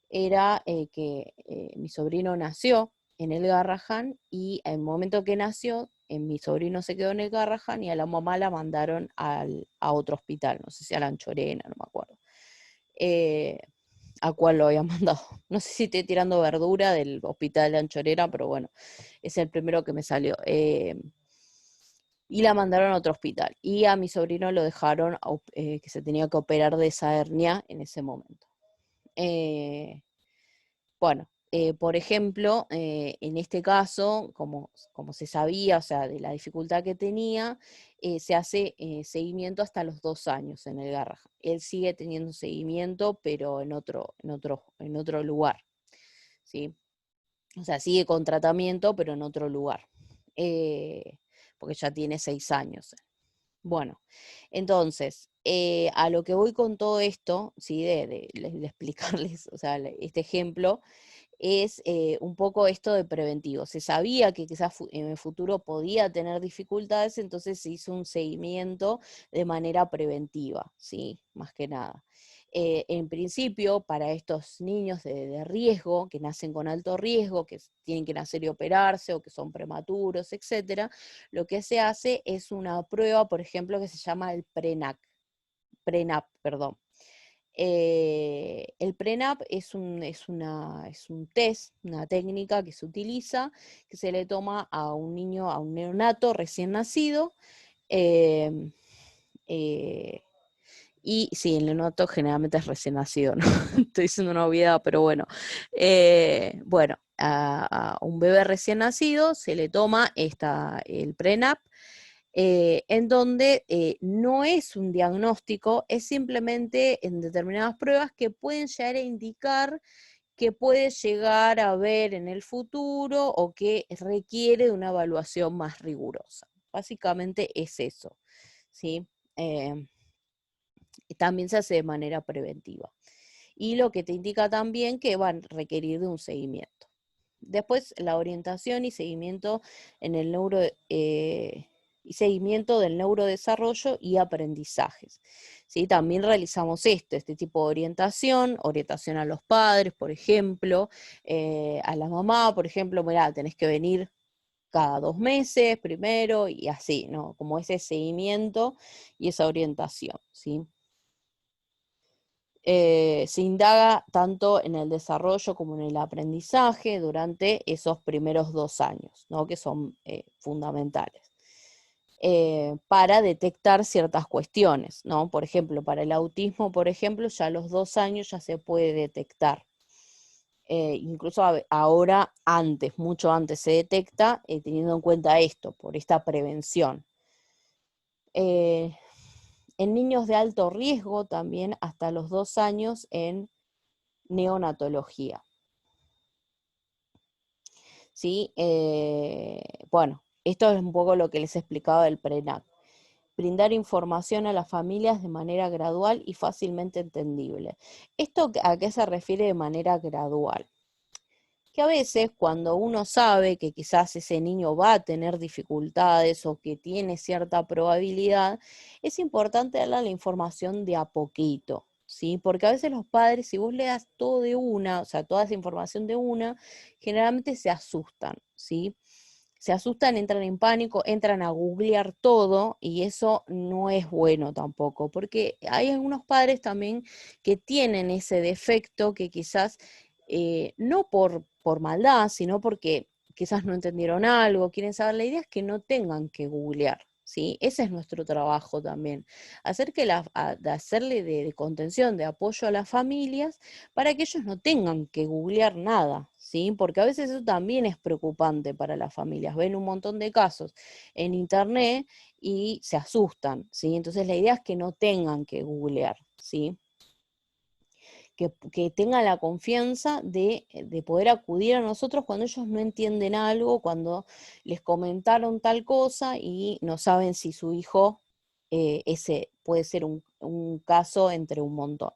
era que mi sobrino nació en el Garrahan y en el momento que nació, mi sobrino se quedó en el Garrahan y a la mamá la mandaron a otro hospital, no sé si a la Anchorena, no me acuerdo. ¿A cuál lo había mandado? No sé si estoy tirando verdura del hospital de Anchorena, pero bueno, es el primero que me salió. Y la mandaron a otro hospital. Y a mi sobrino lo dejaron que se tenía que operar de esa hernia en ese momento. Bueno, por ejemplo, en este caso, como se sabía, o sea, de la dificultad que tenía, se hace seguimiento hasta los 2 años en el Garrahan. Él sigue teniendo seguimiento, pero en otro lugar, ¿sí? O sea, sigue con tratamiento, pero en otro lugar, porque ya tiene 6 años. Bueno, entonces, a lo que voy con todo esto, ¿sí? De explicarles, o sea, este ejemplo, es un poco esto de preventivo. Se sabía que quizás en el futuro podía tener dificultades, entonces se hizo un seguimiento de manera preventiva, ¿sí? Más que nada. En principio, para estos niños de riesgo, que nacen con alto riesgo, que tienen que nacer y operarse, o que son prematuros, etcétera, lo que se hace es una prueba, por ejemplo, que se llama el PRENAP, perdón. El PRENAP es un test, una técnica que se utiliza, que se le toma a un niño, a un neonato recién nacido. em, eh, y sí, el neonato generalmente es recién nacido, ¿no? Estoy diciendo una obviedad, pero bueno. Bueno, a un bebé recién nacido se le toma el PRENAP, en donde no es un diagnóstico, es simplemente en determinadas pruebas que pueden llegar a indicar que puede llegar a haber en el futuro o que requiere de una evaluación más rigurosa. Básicamente es eso, ¿sí? Eh, También se hace de manera preventiva. Y lo que te indica también que van a requerir de un seguimiento. Después, la orientación y seguimiento en el y seguimiento del neurodesarrollo y aprendizajes. ¿Sí? También realizamos este tipo de orientación a los padres, por ejemplo, a la mamá, por ejemplo, mirá, tenés que venir cada 2 meses primero y así, ¿no? Como ese seguimiento y esa orientación, ¿sí? Se indaga tanto en el desarrollo como en el aprendizaje durante esos primeros 2 años, ¿no? Que son fundamentales, para detectar ciertas cuestiones, ¿no? Por ejemplo, para el autismo, por ejemplo, ya a los 2 años ya se puede detectar. Incluso ahora antes, mucho antes se detecta, teniendo en cuenta esto, por esta prevención. Eh, en niños de alto riesgo también hasta los 2 años en neonatología. ¿Sí? Bueno, esto es un poco lo que les explicaba del PRENAC. Brindar información a las familias de manera gradual y fácilmente entendible. ¿Esto a qué se refiere de manera gradual? Que a veces cuando uno sabe que quizás ese niño va a tener dificultades o que tiene cierta probabilidad, es importante darle la información de a poquito, ¿sí? Porque a veces los padres, si vos le das todo de una, o sea, toda esa información de una, generalmente se asustan, ¿sí? Se asustan, entran en pánico, entran a googlear todo y eso no es bueno tampoco, porque hay algunos padres también que tienen ese defecto que quizás no por maldad, sino porque quizás no entendieron algo, quieren saber. La idea es que no tengan que googlear, ¿sí? Ese es nuestro trabajo también, hacer de hacerle de contención, de apoyo a las familias, para que ellos no tengan que googlear nada, ¿sí? Porque a veces eso también es preocupante para las familias. Ven un montón de casos en internet y se asustan, ¿sí? Entonces la idea es que no tengan que googlear, ¿sí? Que tengan la confianza de poder acudir a nosotros cuando ellos no entienden algo, cuando les comentaron tal cosa y no saben si su hijo, ese puede ser un caso entre un montón.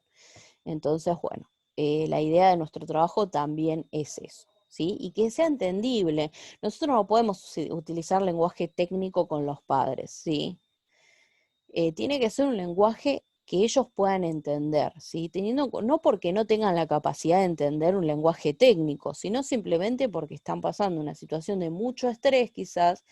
Entonces, bueno, la idea de nuestro trabajo también es eso, ¿sí? Y que sea entendible. Nosotros no podemos utilizar lenguaje técnico con los padres, ¿sí? Tiene que ser un lenguaje que ellos puedan entender, ¿sí? No porque no tengan la capacidad de entender un lenguaje técnico, sino simplemente porque están pasando una situación de mucho estrés quizás,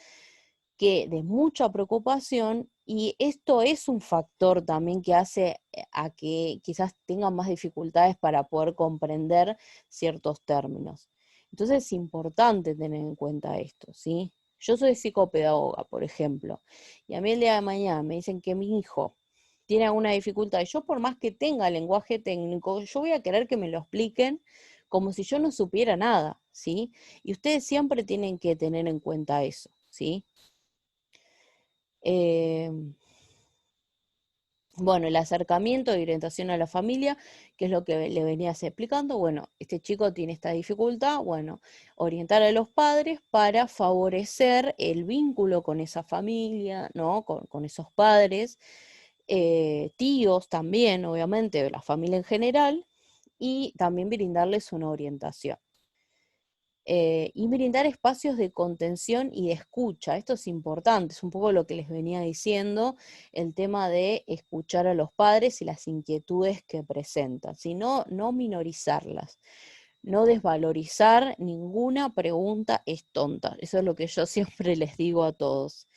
de mucha preocupación, y esto es un factor también que hace a que quizás tengan más dificultades para poder comprender ciertos términos. Entonces es importante tener en cuenta esto, ¿sí? Yo soy psicopedagoga, por ejemplo, y a mí el día de mañana me dicen que mi hijo tiene alguna dificultad, y yo por más que tenga lenguaje técnico, yo voy a querer que me lo expliquen como si yo no supiera nada, ¿sí? Y ustedes siempre tienen que tener en cuenta eso, ¿sí? Eh, bueno, el acercamiento y orientación a la familia, que es lo que le venías explicando. Bueno, este chico tiene esta dificultad, bueno, orientar a los padres para favorecer el vínculo con esa familia, ¿no? Con esos padres, tíos también, obviamente, la familia en general, y también brindarles una orientación. Y brindar espacios de contención y de escucha. Esto es importante, es un poco lo que les venía diciendo, el tema de escuchar a los padres y las inquietudes que presentan, sino no minorizarlas, no desvalorizar ninguna pregunta es tonta. Eso es lo que yo siempre les digo a todos,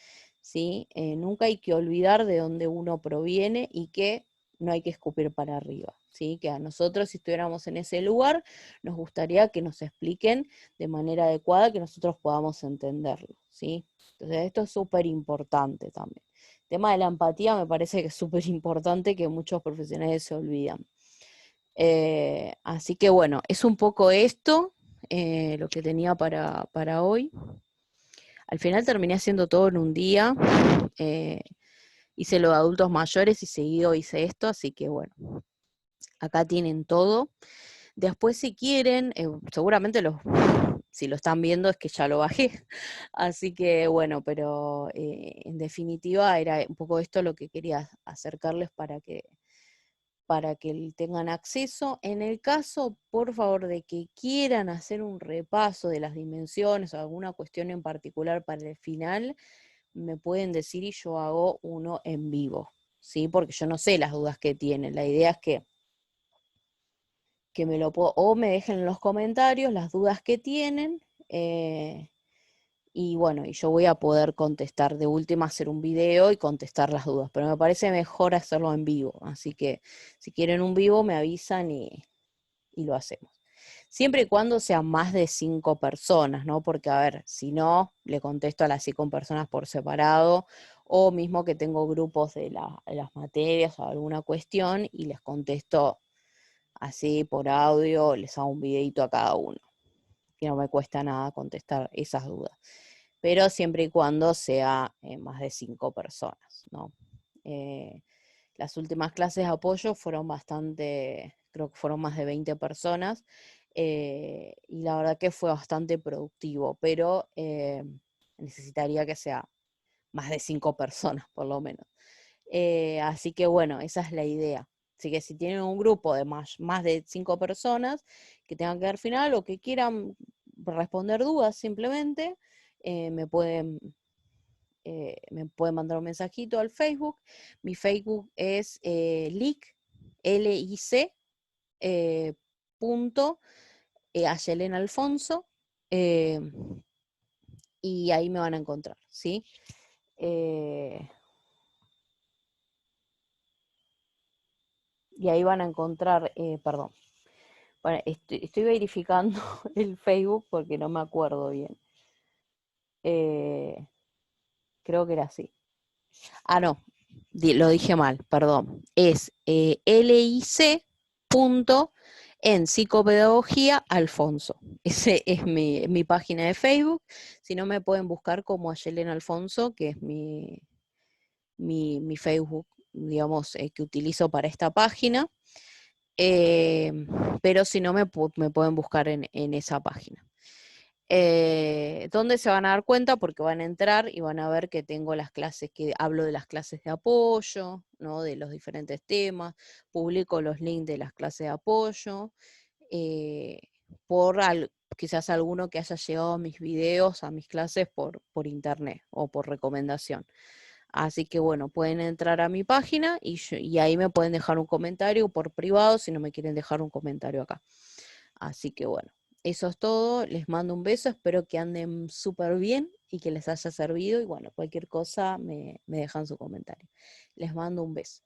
¿sí? Nunca hay que olvidar de dónde uno proviene y que no hay que escupir para arriba, ¿sí? Que a nosotros, si estuviéramos en ese lugar, nos gustaría que nos expliquen de manera adecuada, que nosotros podamos entenderlo, ¿sí? Entonces esto es súper importante también. El tema de la empatía me parece que es súper importante, que muchos profesionales se olvidan. Así que bueno, es un poco esto lo que tenía para hoy. Al final terminé haciendo todo en un día. Hice lo de adultos mayores y seguido hice esto, así que bueno, acá tienen todo. Después si quieren, seguramente si lo están viendo es que ya lo bajé. Así que bueno, pero en definitiva era un poco esto lo que quería acercarles para que tengan acceso. En el caso, por favor, de que quieran hacer un repaso de las dimensiones o alguna cuestión en particular para el final, me pueden decir y yo hago uno en vivo, ¿sí? Porque yo no sé las dudas que tienen. La idea es que me lo puedo, o me dejen en los comentarios las dudas que tienen, y bueno, y yo voy a poder contestar, de última hacer un video y contestar las dudas, pero me parece mejor hacerlo en vivo, así que si quieren un vivo me avisan y lo hacemos. Siempre y cuando sean más de 5 personas, ¿no? Porque, a ver, si no, le contesto a las 5 personas por separado, o mismo que tengo grupos de las materias o alguna cuestión, y les contesto así por audio, les hago un videito a cada uno, que no me cuesta nada contestar esas dudas. Pero siempre y cuando sea más de 5 personas, ¿no? Las últimas clases de apoyo fueron bastante, creo que fueron más de 20 personas, y la verdad que fue bastante productivo, pero necesitaría que sea más de 5 personas por lo menos. Así que bueno, esa es la idea. Así que si tienen un grupo de más de 5 personas que tengan que dar final o que quieran responder dudas simplemente, me pueden mandar un mensajito al Facebook. Mi Facebook es LIC, L-I-C, punto, Ayelena Alfonso, eh, y ahí me van a encontrar, ¿sí? Y ahí van a encontrar, perdón, bueno, estoy verificando el Facebook porque no me acuerdo bien. Creo que era así. Ah, no, lo dije mal, perdón. Es LIC punto en psicopedagogía Alfonso. Ese es mi página de Facebook. Si no, me pueden buscar como Ayelena Alfonso, que es mi Facebook, digamos, que utilizo para esta página. Pero si no, me pueden buscar en esa página. ¿Dónde se van a dar cuenta? Porque van a entrar y van a ver que tengo las clases, que hablo de las clases de apoyo, ¿no? De los diferentes temas, publico los links de las clases de apoyo, eh, quizás alguno que haya llegado a mis videos, a mis clases por internet o por recomendación. Así que bueno, pueden entrar a mi página y ahí me pueden dejar un comentario por privado si no me quieren dejar un comentario acá. Así que bueno, eso es todo. Les mando un beso, espero que anden súper bien y que les haya servido. Y bueno, cualquier cosa me dejan su comentario. Les mando un beso.